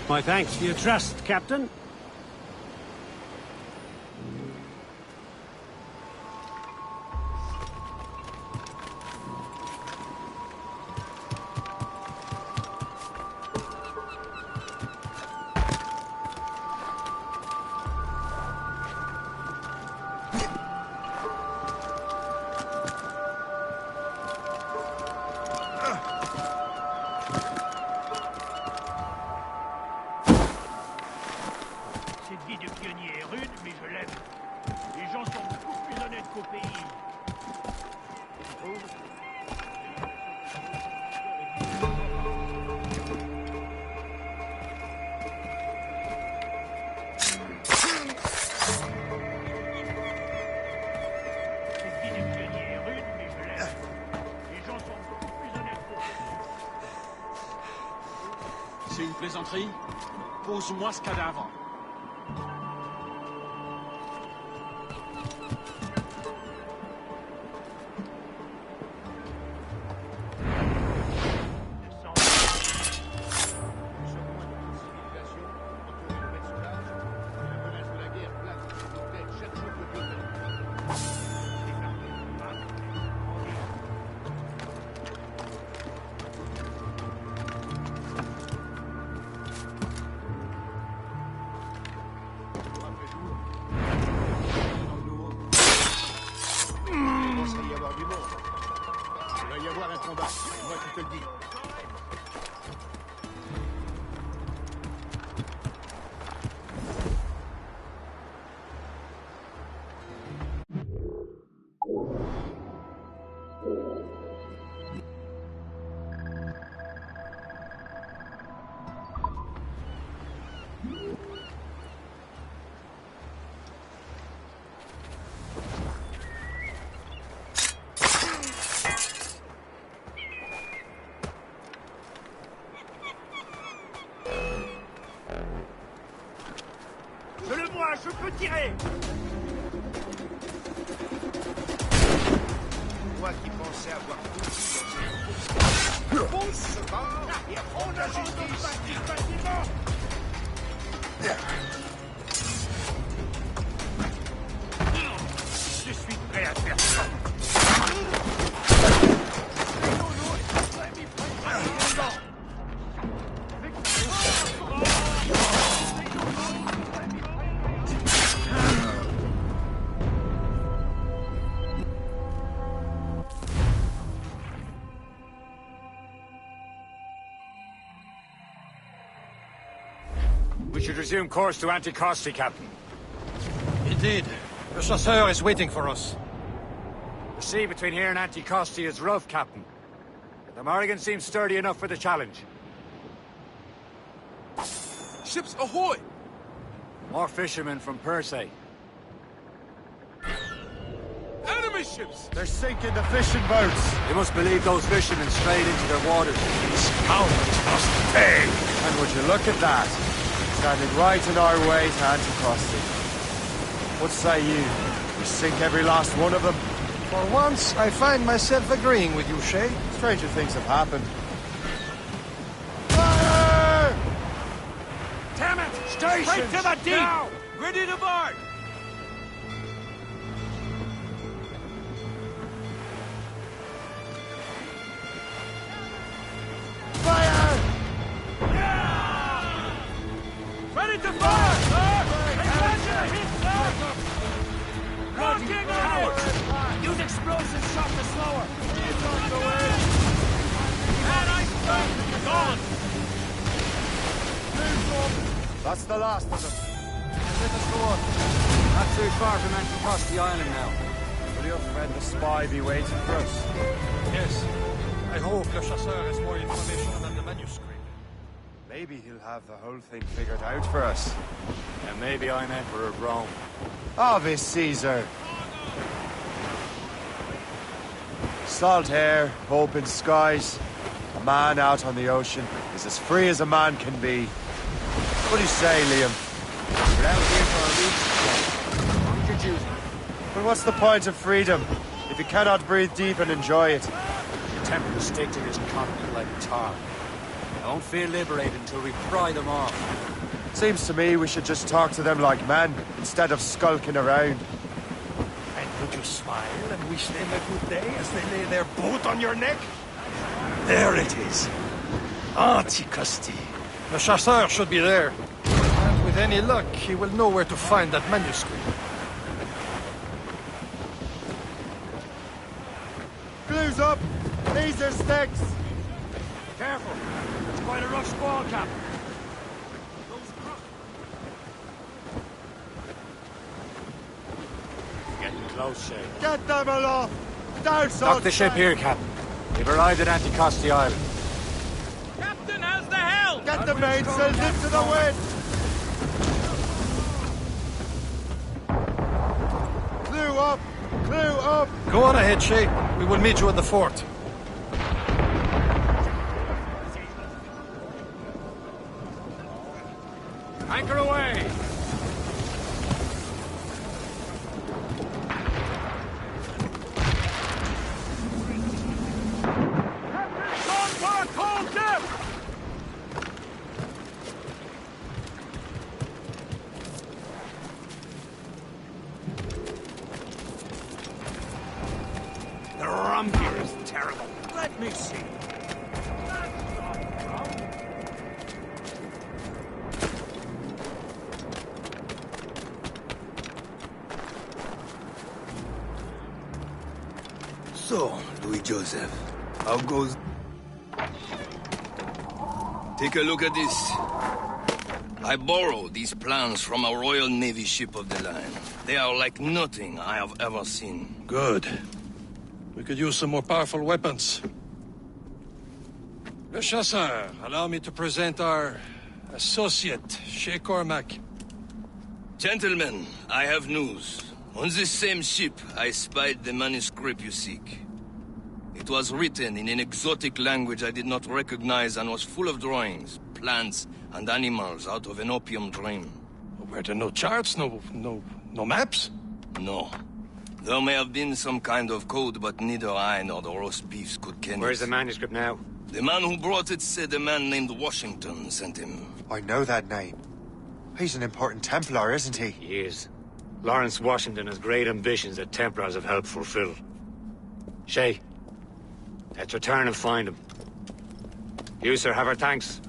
My thanks for your trust, Captain. Cette vie de pionnier est rude, mais je l'aime. Les gens sont beaucoup plus honnêtes qu'au pays. Tu trouves? C'est une plaisanterie? Pose-moi ce cadavre. Je le vois, je peux tirer. Moi qui pensais avoir tout bon secours et rends la justice. Je suis prêt à faire ça. We should resume course to Anticosti, Captain. Indeed. The chasseur is waiting for us. The sea between here and Anticosti is rough, Captain. But the Morrigan seems sturdy enough for the challenge. Ships ahoy! More fishermen from Persay. Enemy ships! They're sinking the fishing boats. They must believe those fishermen strayed into their waters. These scoundrels must pay! And would you look at that? Standing right in our way to Anticosti. What say you? We sink every last one of them? For once, I find myself agreeing with you, Shay. Stranger things have happened. Fire! Damn it! Straight to the deep! Now! Ready to board! Fire! Ready to fire, sir! Attention! Hit, sir! Rocking cowards! Use explosive shot to slower! And iceberg! Gone! That's the last of them. Let us go on. Not too far from Anticosti Island now. Will your friend the spy be waiting for us? Yes. I hope Le Chasseur has more information than the manuscript. Maybe he'll have the whole thing figured out for us. And maybe I'm Emperor of Rome. Ave Caesar! Salt hair, open skies. A man out on the ocean is as free as a man can be. What do you say, Liam? We're out here for a week. What did you choose? But what's the point of freedom if you cannot breathe deep and enjoy it? You're tempted to stick to this continent like tar. I won't feel liberated until we pry them off. Seems to me we should just talk to them like men, instead of skulking around. And would you smile and wish them a good day as they lay their boat on your neck? There it is. Anticosti. The chasseur should be there. And with any luck, he will know where to find that manuscript. Glue's up! These are sticks! Careful! It's quite a rough squall, Captain. close, Shay. Get them aloft! Down, Dock the ship here, Captain. We've arrived at Anticosti Island. Captain has the helm! Get the mainsails into the wind! Clew up! Clew up! Go on ahead, Shay. We will meet you at the fort. Anchor away! On for a cold dip! The rum here is terrible. Let me see. So, Louis Joseph, how goes... Take a look at this. I borrowed these plans from a Royal Navy ship of the line. They are like nothing I have ever seen. Good. We could use some more powerful weapons. Le Chasseur, allow me to present our associate, Shay Cormac. Gentlemen, I have news. On this same ship, I spied the manuscript you seek. It was written in an exotic language I did not recognize and was full of drawings, plants, and animals out of an opium dream. Were there no charts, no maps? No. There may have been some kind of code, but neither I nor the roast beefs could ken it. Where's the manuscript now? The man who brought it said a man named Washington sent him. I know that name. He's an important Templar, isn't he? He is. Lawrence Washington has great ambitions that Templars have helped fulfill. Shay, let's return and find him. You, sir, have our thanks.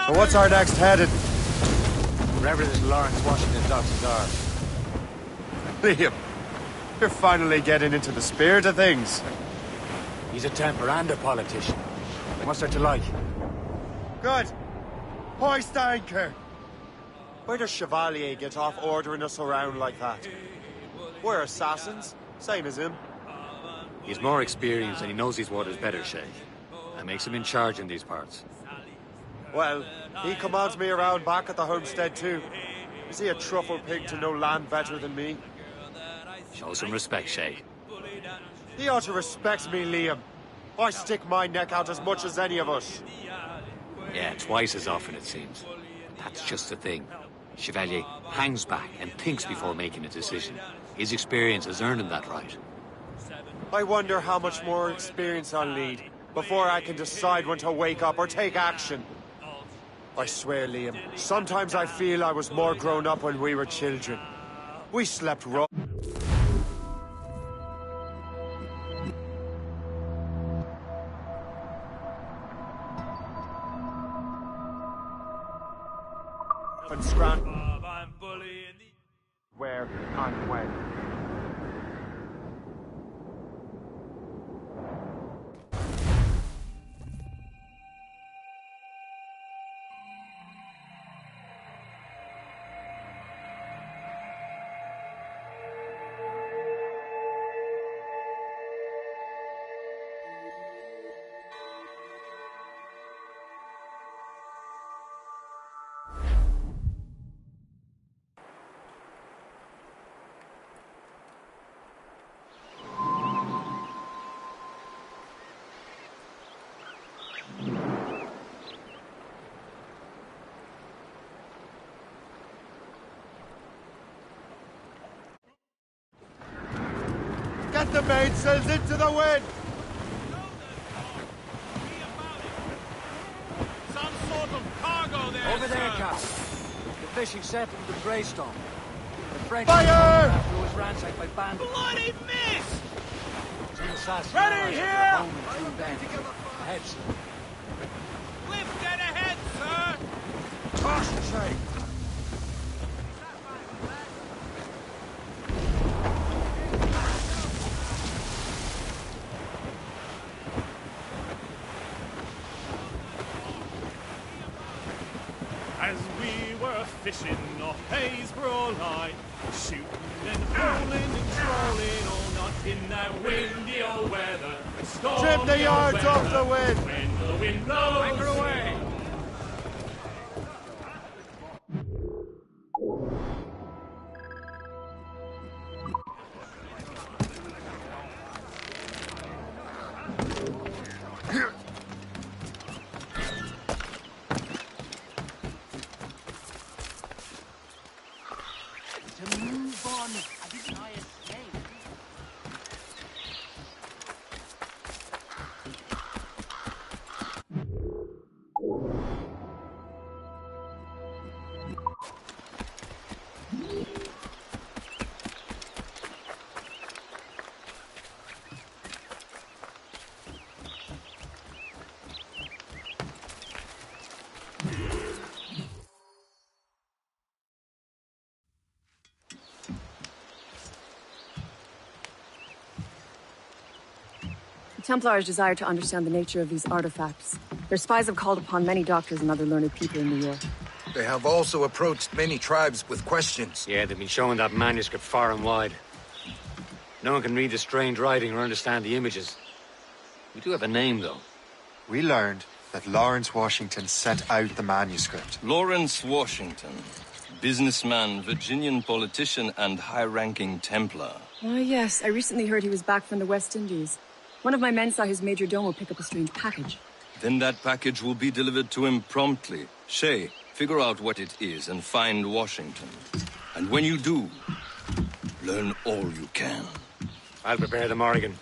So what's our next headed? Wherever this Lawrence Washington docks his arm. Liam, you're finally getting into the spirit of things. He's a Templar and a politician. What's there to like? Good. Hoist anchor. Where does Chevalier get off ordering us around like that? We're assassins, same as him. He's more experienced and he knows these waters better, Shay. That makes him in charge in these parts. Well, he commands me around back at the homestead too. Is he a truffle pig to know land better than me? Show some respect, Shay. He ought to respect me, Liam. I stick my neck out as much as any of us. Yeah, twice as often it seems. That's just the thing. Chevalier hangs back and thinks before making a decision. His experience has earned him that right. I wonder how much more experience I'll need before I can decide when to wake up or take action. I swear, Liam, sometimes I feel I was more grown up when we were children. We slept rough. and scramble where and when. Get the mainsails into the wind! Some sort of cargo there, Over there, sir. Captain. The fishing set from the Greystone. The French Fire! who was ransacked by bandits. Bloody miss! Two assassins. Ready here! Home in 2 men. Ahead, sir. Cliff, dead ahead, sir! Caution, Shay. As we were fishing off Haysborough line, shooting and hauling and trolling all night in that windy old weather. Trim the yards off the wind! When the wind blows, Anchor away. To move on, I didn't I escape? The Templars desire to understand the nature of these artifacts. Their spies have called upon many doctors and other learned people in New York. They have also approached many tribes with questions. Yeah, they've been showing that manuscript far and wide. No one can read the strange writing or understand the images. We do have a name, though. We learned that Lawrence Washington sent out the manuscript. Lawrence Washington. Businessman, Virginian politician, and high-ranking Templar. Ah, yes. I recently heard he was back from the West Indies. One of my men saw his major domo pick up a strange package. Then that package will be delivered to him promptly. Shay, figure out what it is and find Washington. And when you do, learn all you can. I'll prepare the Morrigan.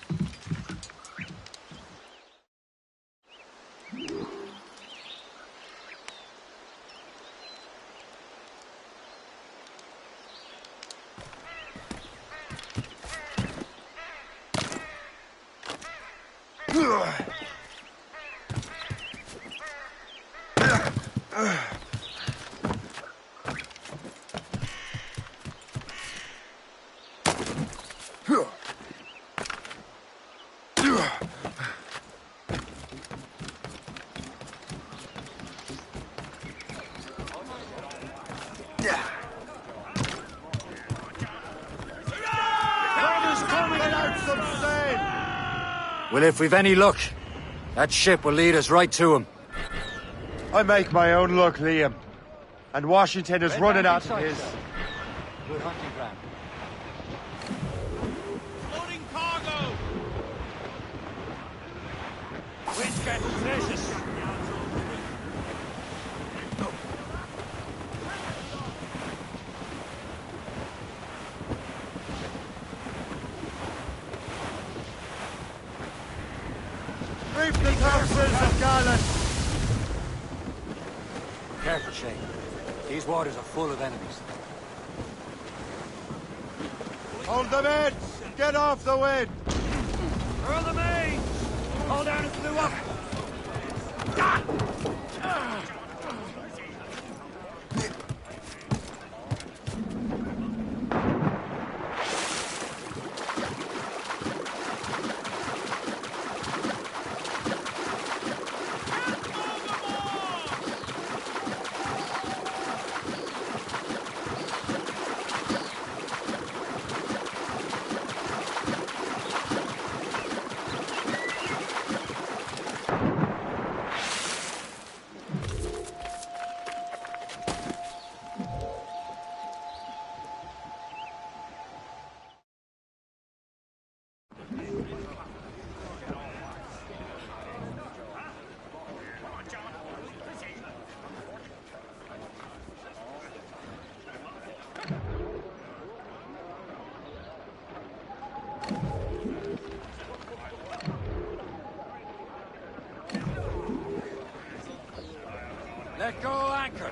Well, if we've any luck, that ship will lead us right to him. I make my own luck, Liam. And Washington is running out of his. Good hunting ground. Loading cargo! Which gets precious? Reef the topsails of Garland! Careful, Shay. These waters are full of enemies. Hold them in! Get off the wind! Furl the main! Hold down and flew up! Let go anchor.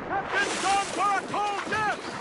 Captain's gone for a cold death!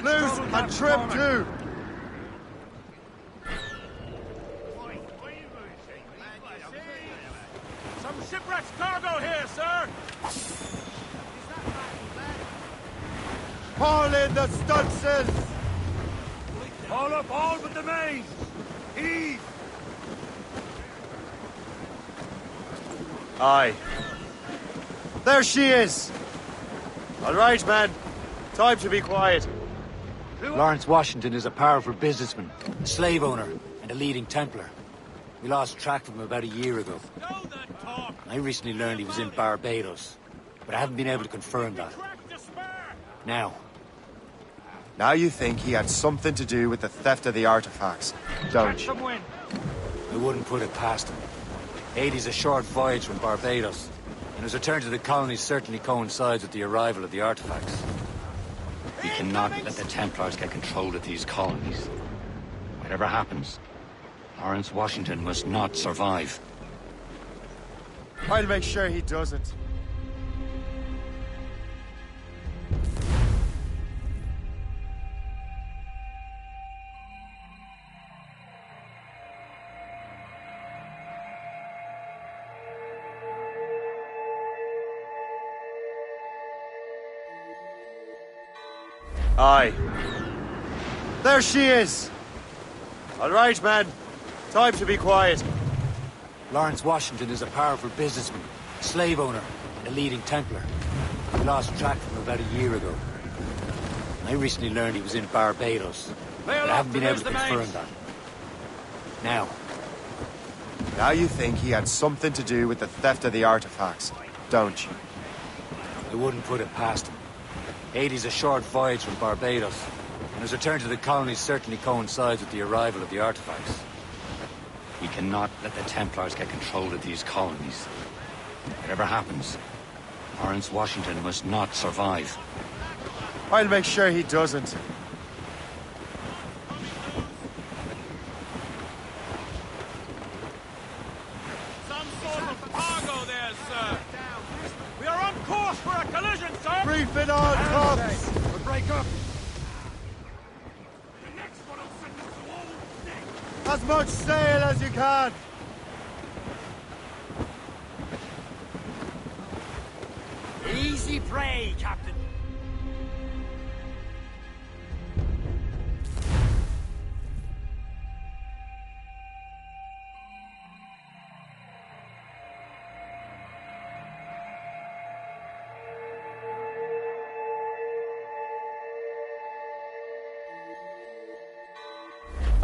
Loose and trim too! Some shipwreck's cargo here, sir! Haul in the stunsails! Haul up all but the main! Heave! Aye. There she is! All right, man. Time to be quiet. Lawrence Washington is a powerful businessman, a slave owner, and a leading Templar. We lost track of him about a year ago. I recently learned he was in Barbados, but I haven't been able to confirm that. Now you think he had something to do with the theft of the artifacts, don't you? I wouldn't put it past him. Haiti's a short voyage from Barbados, and his return to the colony certainly coincides with the arrival of the artifacts. We cannot let the Templars get control of these colonies. Whatever happens, Lawrence Washington must not survive. I'll make sure he doesn't. Aye. There she is! All right, man. Time to be quiet. Lawrence Washington is a powerful businessman, a slave owner, and a leading Templar. We lost track of him about a year ago. I recently learned he was in Barbados, but I haven't been able to confirm that. Now you think he had something to do with the theft of the artifacts, don't you? I wouldn't put it past him. 80's a short voyage from Barbados, and his return to the colonies certainly coincides with the arrival of the artifacts. We cannot let the Templars get control of these colonies. Whatever happens, Lawrence Washington must not survive. I'll make sure he doesn't. Some sort of cargo there, sir. We are on course for a collision, sir. Brief it on, cops. We'll break up. As much sail as you can. Easy prey, Captain.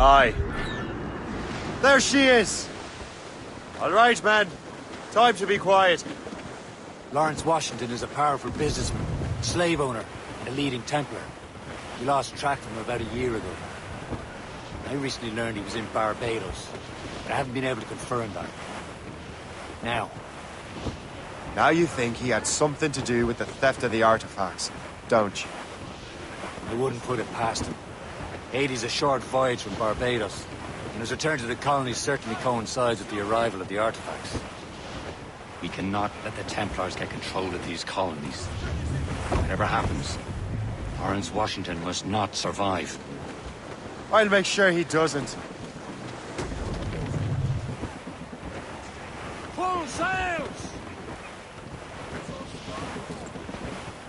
Aye. There she is! All right, man. Time to be quiet. Lawrence Washington is a powerful businessman, slave owner, and a leading Templar. We lost track of him about a year ago. I recently learned he was in Barbados, but I haven't been able to confirm that. Now you think he had something to do with the theft of the artifacts, don't you? I wouldn't put it past him. 80's a short voyage from Barbados, and his return to the colonies certainly coincides with the arrival of the artifacts. We cannot let the Templars get control of these colonies. Whatever happens, Lawrence Washington must not survive. I'll make sure he doesn't. Full sails!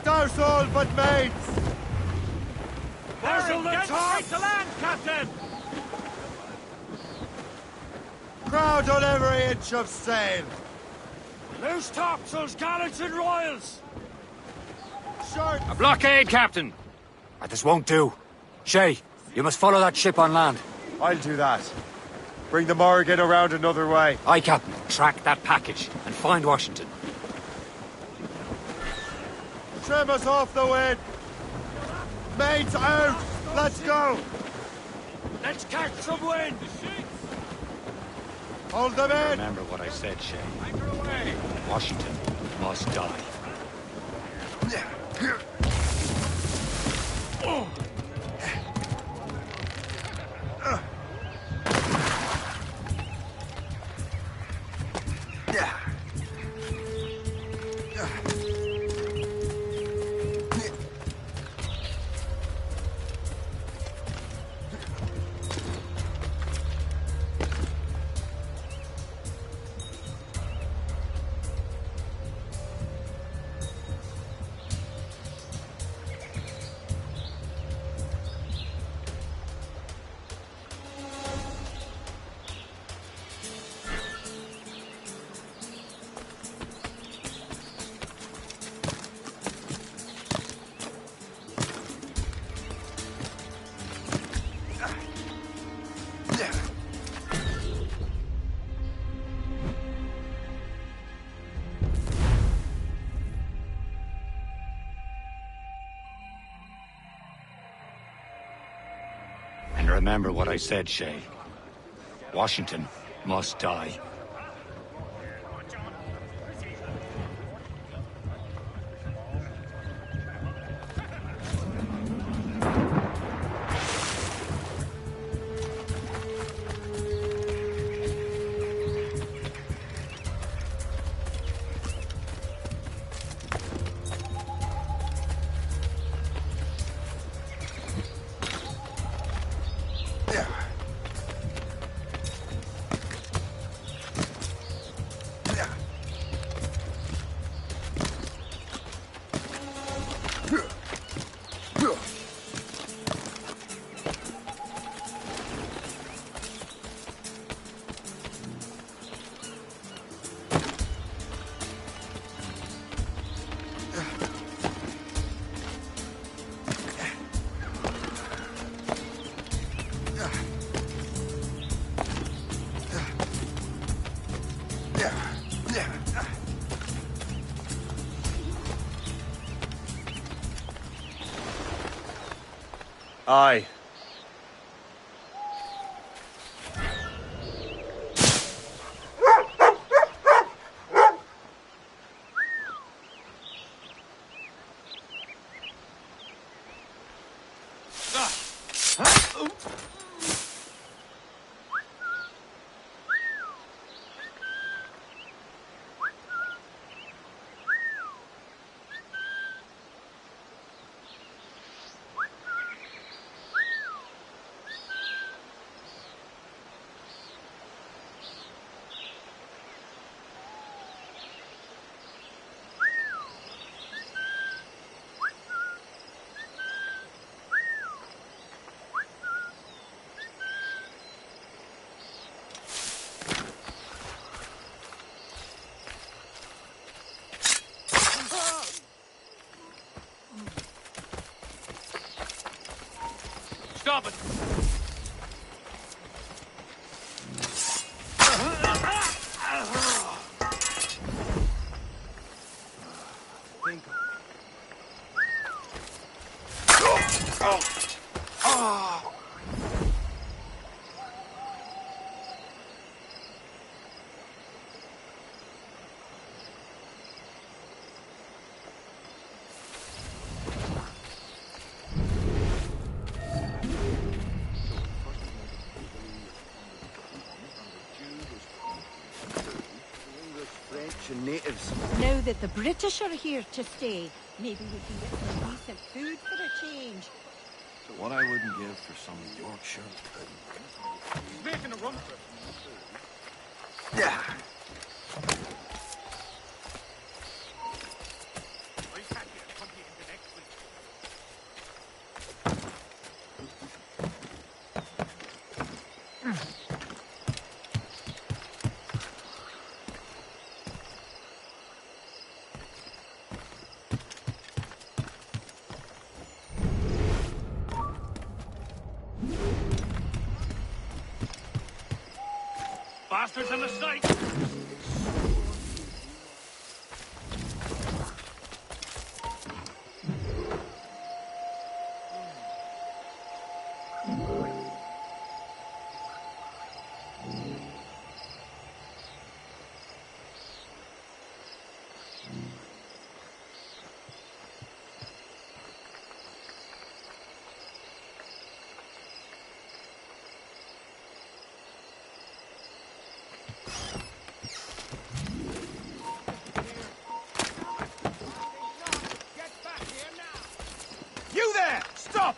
Douse all but mates! Vessel the top! To land, Captain! Crowd on every inch of sail! Loose topsails, gallants and royals! Short! A blockade, Captain! This won't do. Shay, you must follow that ship on land. I'll do that. Bring the Morrigan around another way. Aye, Captain. Track that package and find Washington. Trim us off the wind! Mates out! Let's go! Let's catch some wind! Hold them in! Remember what I said, Shay. Washington must die. Remember what I said, Shay. Washington must die. Aye. Stop it! Natives. Now that the British are here to stay, maybe we can get some decent food for a change. So what I wouldn't give for some Yorkshire pudding. He's making a run for it. Yeah. Bastards in the sight! You there! Stop!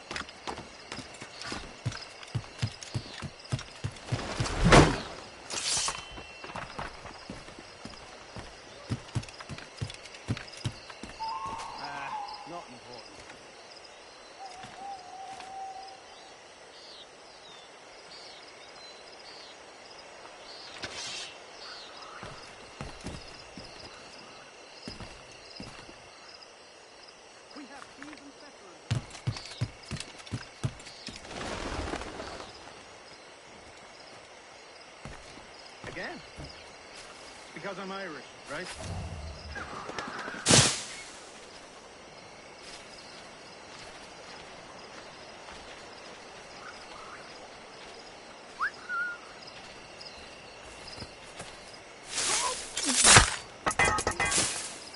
Not important. We have even settlers. Again? Because I'm Irish, right?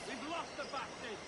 We've lost the bastard!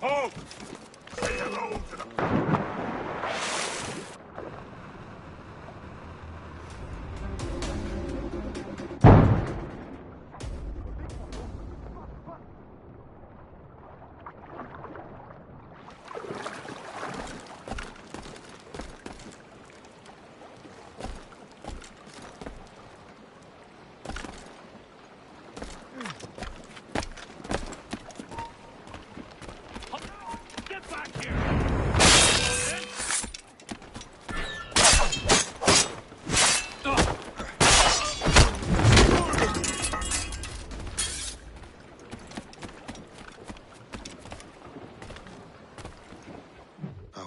Halt! Say hello to the...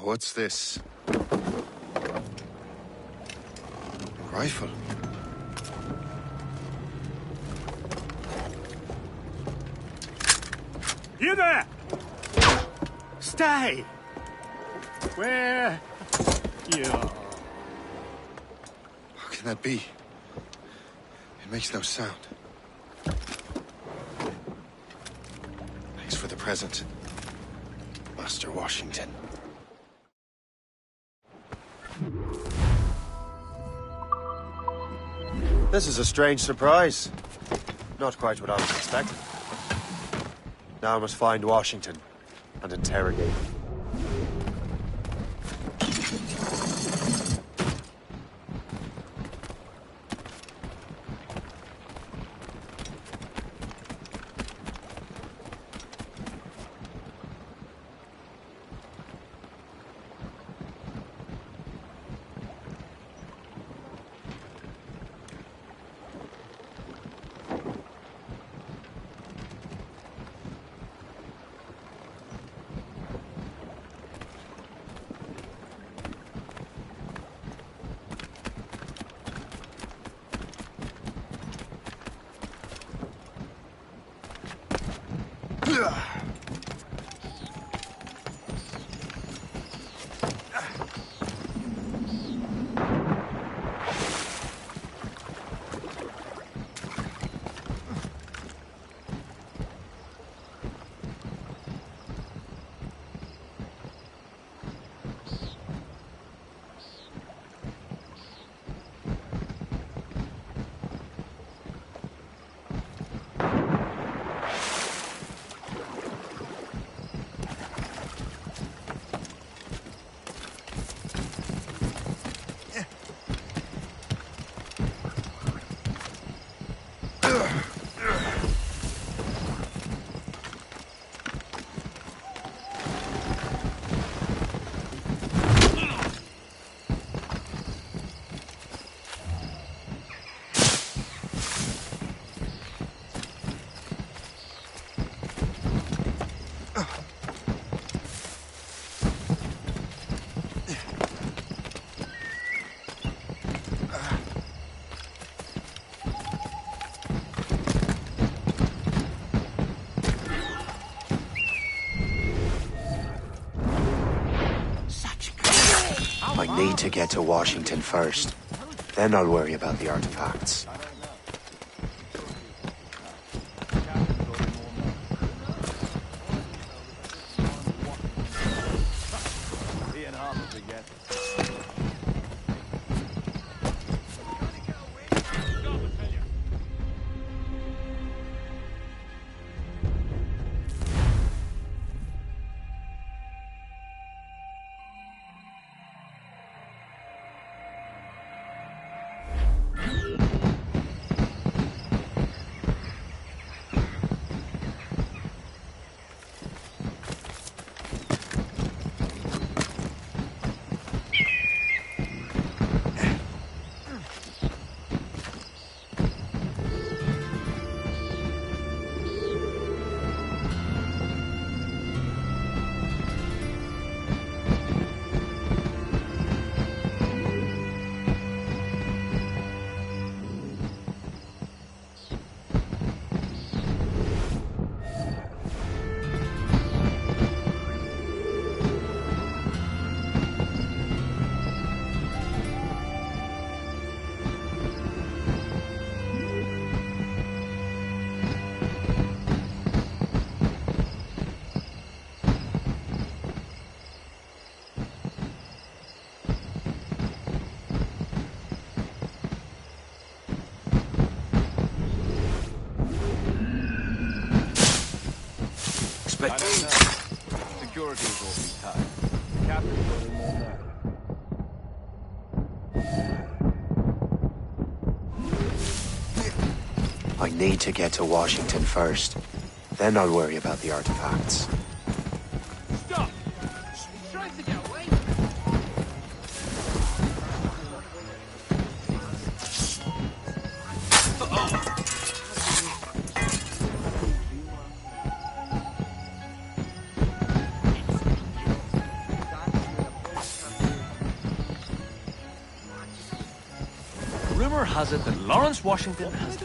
What's this? Rifle. You there! Stay! Where? You. How can that be? It makes no sound. Thanks for the present, Master Washington. This is a strange surprise. Not quite what I was expecting. Now I must find Washington and interrogate him. I need to get to Washington first. Then I'll worry about the artifacts. me! I don't know. Security is awfully tight. Captain's got in more now. I need to get to Washington first. Then I'll worry about the artifacts. Stop! He's trying to get away. Rumor has it that Lawrence Washington has...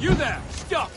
You there! Stop!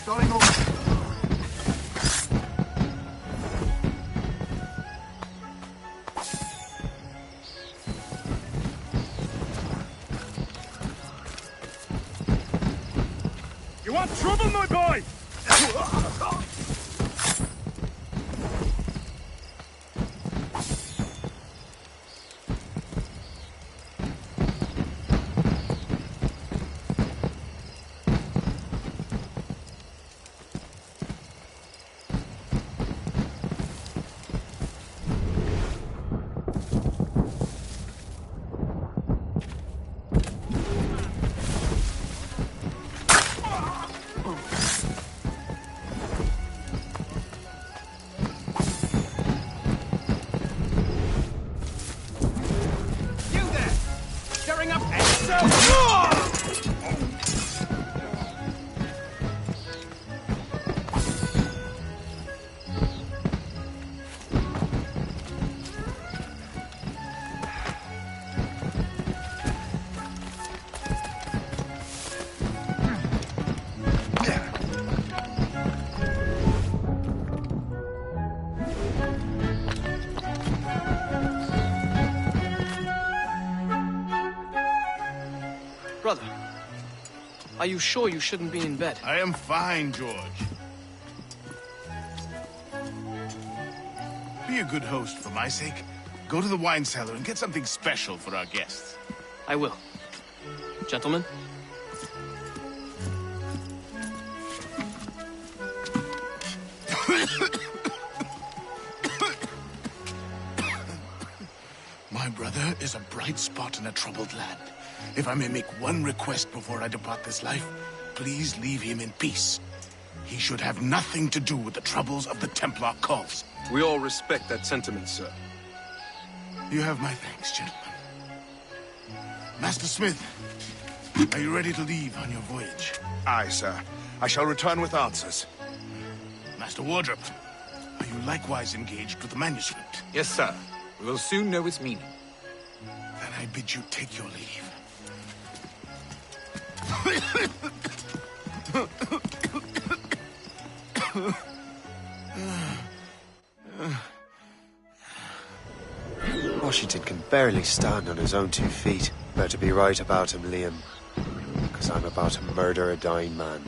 Starting over. want trouble, my boy? Brother, are you sure you shouldn't be in bed? I am fine, George. Be a good host for my sake. Go to the wine cellar and get something special for our guests. I will. Gentlemen? My brother is a bright spot in a troubled land. If I may make one request before I depart this life, please leave him in peace. He should have nothing to do with the troubles of the Templar cause. We all respect that sentiment, sir. You have my thanks, gentlemen. Master Smith, are you ready to leave on your voyage? Aye, sir. I shall return with answers. Master Wardrop, are you likewise engaged with the manuscript? Yes, sir. We will soon know its meaning. Then I bid you take your leave. Washington can barely stand on his own 2 feet. Better be right about him, Liam. Because I'm about to murder a dying man.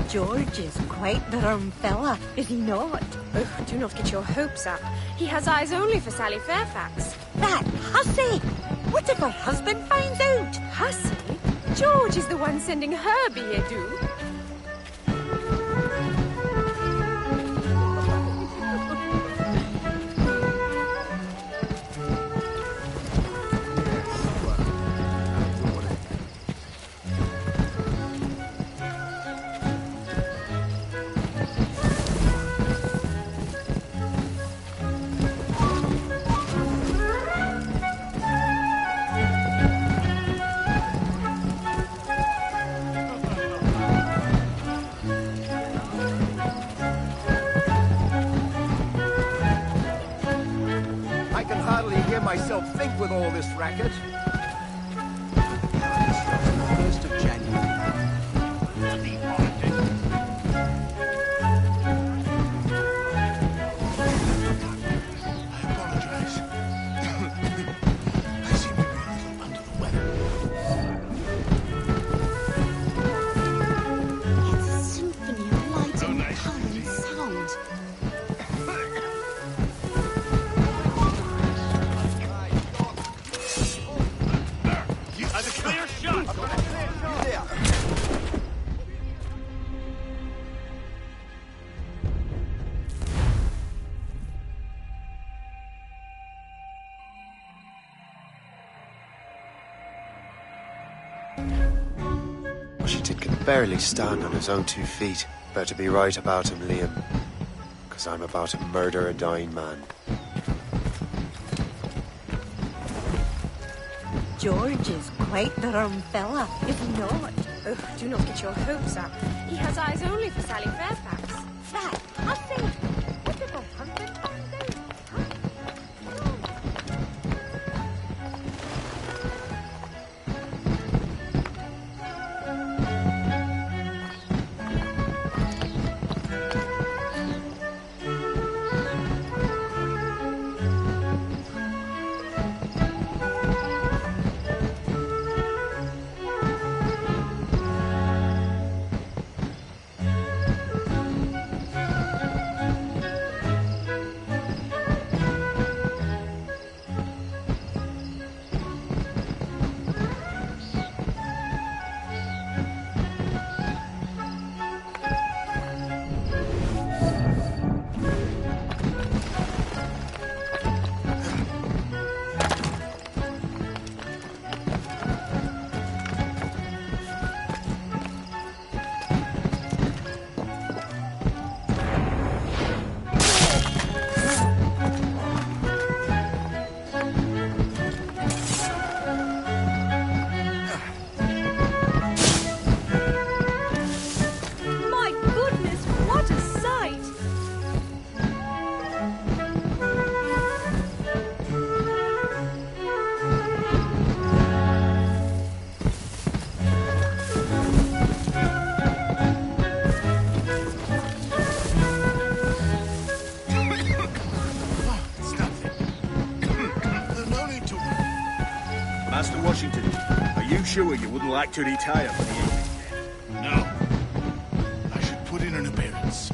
George is quite the rum fella, is he not? Oh, do not get your hopes up. He has eyes only for Sally Fairfax. That hussy! What if her husband finds out? Hussy? George is the one sending her billet-doux. Myself think with all this racket. 1st of January. Washington can barely stand on his own 2 feet. Better be right about him, Liam. Because I'm about to murder a dying man. George is quite the rum fella, is he not? Oh, do not get your hopes up. He has eyes only for Sally Fairfax. That, I say, what about hunting bandits? Master Washington, are you sure you wouldn't like to retire for the evening? No. I should put in an appearance.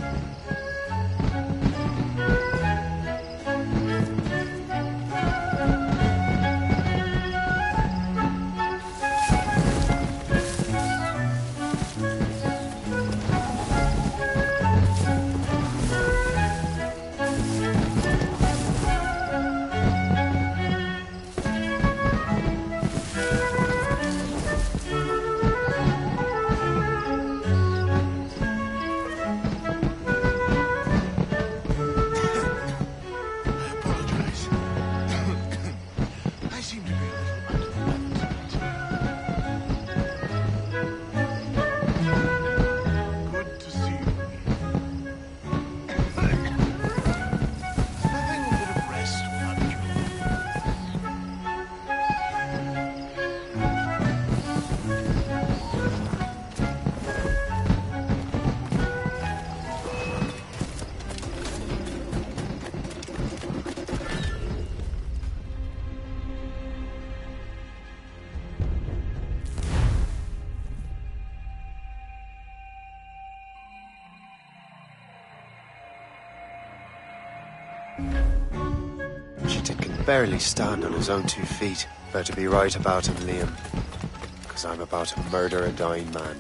Washington can barely stand on his own 2 feet. Better be right about him, Liam. Because I'm about to murder a dying man.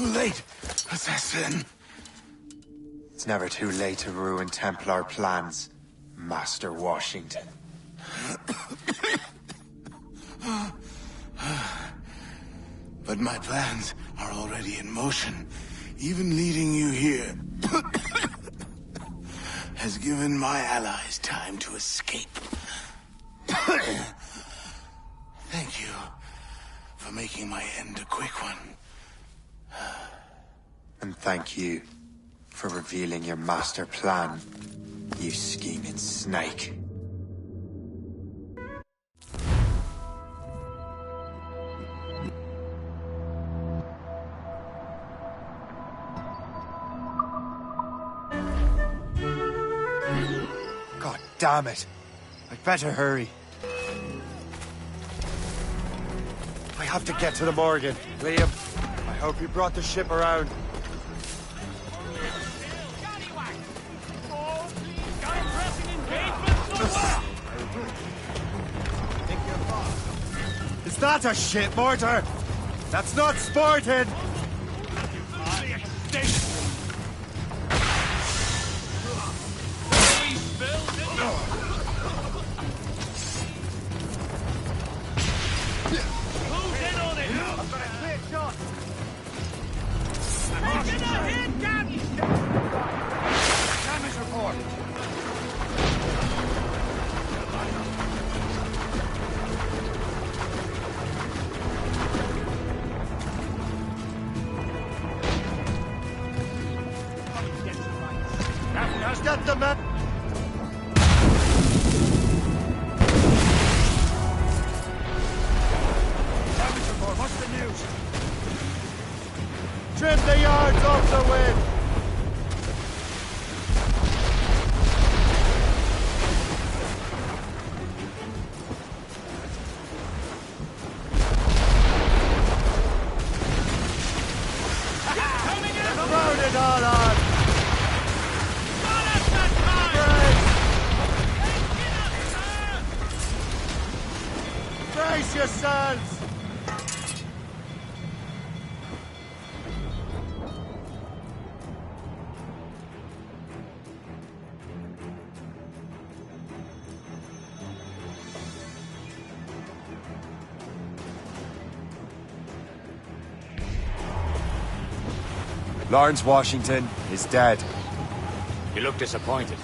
too late, assassin. It's never too late to ruin Templar plans, Master Washington. But my plans are already in motion. Even leading you here has given my allies time to escape. Thank you for making my end a quick one. And thank you for revealing your master plan, you scheming snake. God damn it! I'd better hurry. I have to get to the Morgan. Liam, I hope you brought the ship around. Is that a ship mortar? That's not sporting! Get the man! Damage report, what's the news? Trim the yards off the wind! Throw it all on! Brace yourselves! Lawrence Washington is dead. You look disappointed.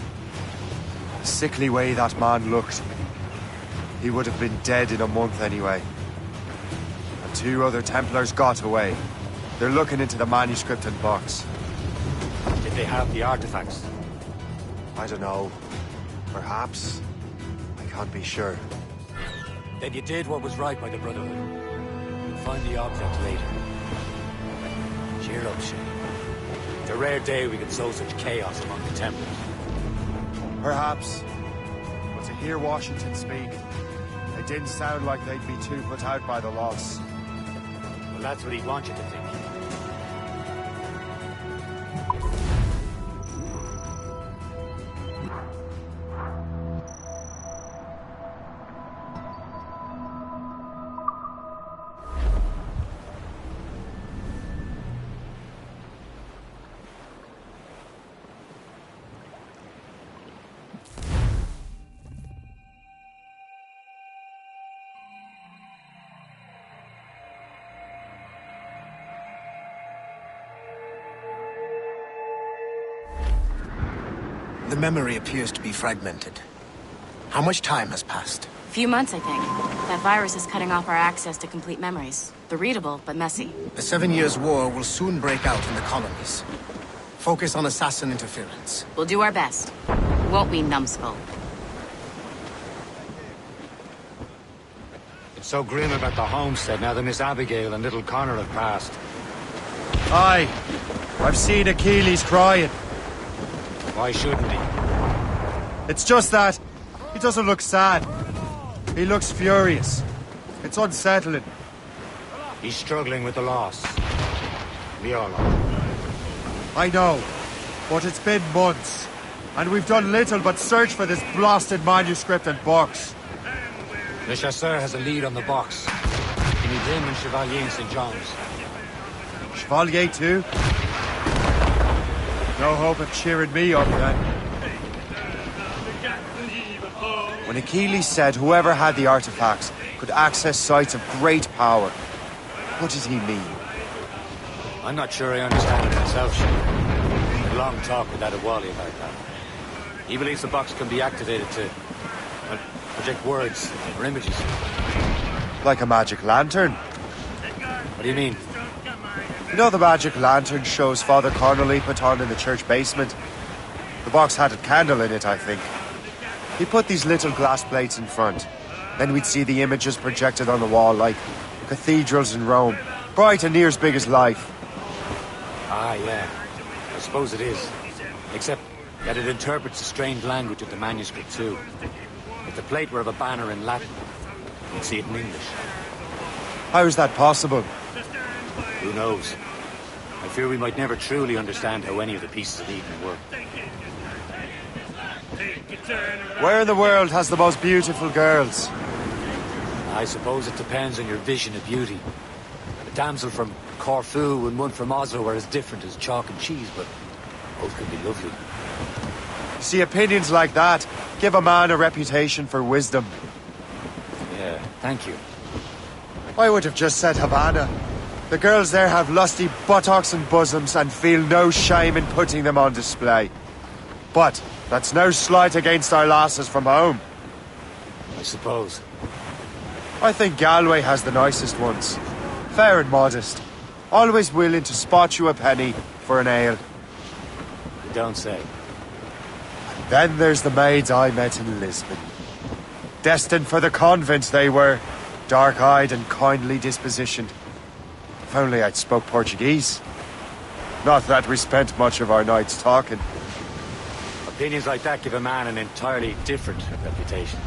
The sickly way that man looked. He would have been dead in a month anyway. And 2 other Templars got away. They're looking into the manuscript and box. Did they have the artifacts? I don't know. Perhaps. I can't be sure. Then you did what was right by the Brotherhood. You'll find the object later. Cheer up, Shay. It's a rare day we could sow such chaos among the Templars. Perhaps. But to hear Washington speak, it didn't sound like they'd be too put out by the loss. Well, that's what he'd want you to think. The memory appears to be fragmented. How much time has passed? A few months, I think. That virus is cutting off our access to complete memories. They're readable, but messy. The 7 Years' War will soon break out in the colonies. Focus on assassin interference. We'll do our best. Won't we, numbskull? It's so grim about the homestead now that Miss Abigail and little Connor have passed. Aye. I've seen Achilles crying. Why shouldn't he? It's just that he doesn't look sad. He looks furious. It's unsettling. He's struggling with the loss. We all are. I know, but it's been months, and we've done little but search for this blasted manuscript and box. Le Chasseur has a lead on the box. You need him and Chevalier in St. John's. Chevalier too? No hope of cheering me up then. When Achilles said whoever had the artifacts could access sites of great power, what did he mean? I'm not sure I understand it myself, Sean. I had a long talk with Adewale about that. He believes the box can be activated to, well, project words or images. Like a magic lantern? What do you mean? You know the magic lantern shows Father Connolly put on in the church basement? The box had a candle in it, I think. He put these little glass plates in front. Then we'd see the images projected on the wall like cathedrals in Rome. Bright and near as big as life. Ah, yeah. I suppose it is. Except that it interprets the strange language of the manuscript too. If the plate were of a banner in Latin, you'd see it in English. How is that possible? Who knows? I fear we might never truly understand how any of the pieces of Eden work. Where in the world has the most beautiful girls? I suppose it depends on your vision of beauty. A damsel from Corfu and one from Oslo are as different as chalk and cheese, but both can be lovely. You see, opinions like that give a man a reputation for wisdom. Yeah, thank you. I would have just said Havana. The girls there have lusty buttocks and bosoms and feel no shame in putting them on display. But that's no slight against our lasses from home. I suppose. I think Galway has the nicest ones. Fair and modest. Always willing to spot you a penny for an ale. You don't say. And then there's the maids I met in Lisbon. Destined for the convent they were. Dark-eyed and kindly dispositioned. If only I'd spoke Portuguese. Not that we spent much of our nights talking. Opinions like that give a man an entirely different reputation.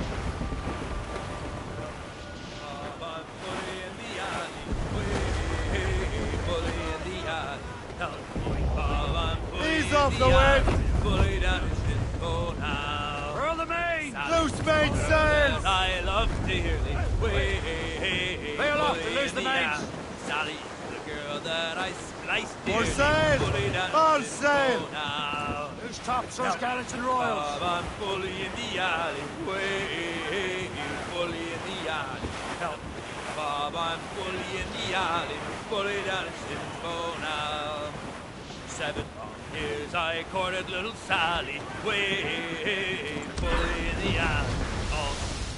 Ease off the way! Furl the main! Loose main sails! I love to hear thee. Lay aloft and loose the mains! Sally, the girl that I spliced. More sail! All sail! Whose tops, those gallants and royals? I'm fully in the alley. Fully in the alley. Help me, Bob, I'm fully in the alley. Fully down in Simcoe now. 7 long years I courted little Sally. Fully in the alley. All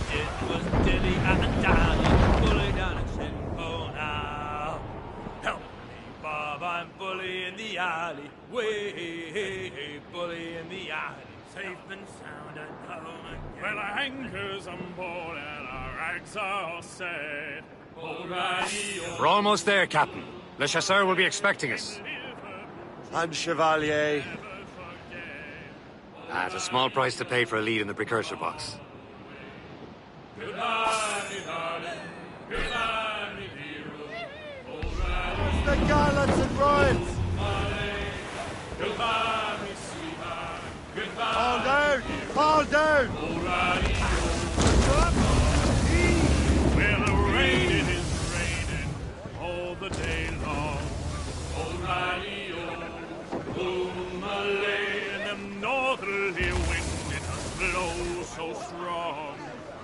she did was dilly and dally. Fully down in Simcoe now. Help me, Bob, I'm fully in the alley. Fully in the alley. Safe and sound and home again. Well, our anchor's on board and our rags are set. We're almost there, Captain. Le Chasseur will be expecting us. And Chevalier. At a small price to pay for a lead in the precursor box. Goodbye, me darling. Goodbye, me hero. The gallants and royals! Goodbye, me sweetheart. Goodbye. All down! All down! Alrighty. Well, raining is raining all the day long. Alrighty, boom, and them northerly wind it does blow so strong.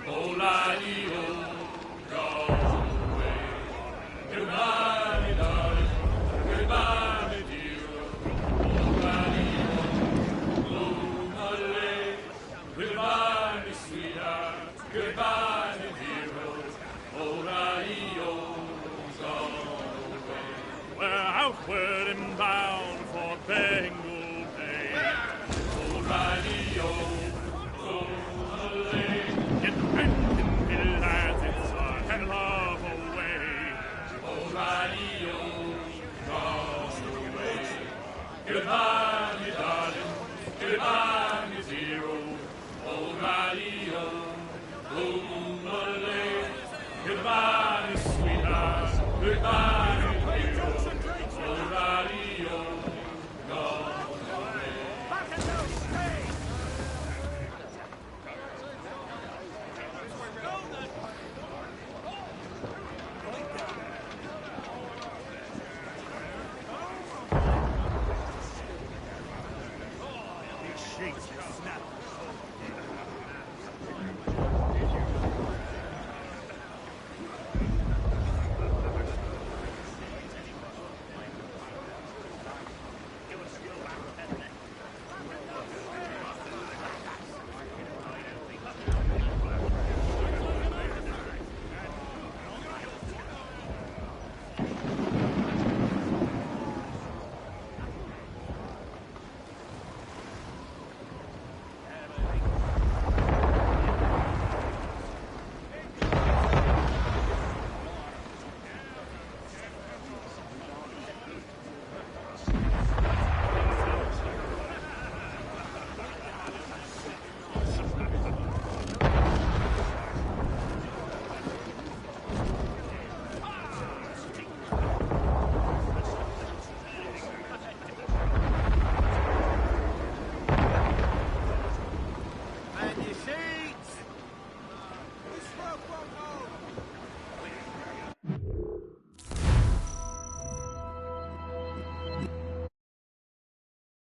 Alrighty, gone away. Goodbye, me darling. Goodbye, me dear. Goodbye, me sweetheart. Goodbye, me hero. O'Reilly, gone away. We're outward and bound for Bengal Bay. O'Reilly, get bending me, lads, it's a hell of a way. O'Reilly, gone away. Goodbye, me darling. Goodbye, me zero. O'Reilly, goodbye, me sweetheart. Goodbye.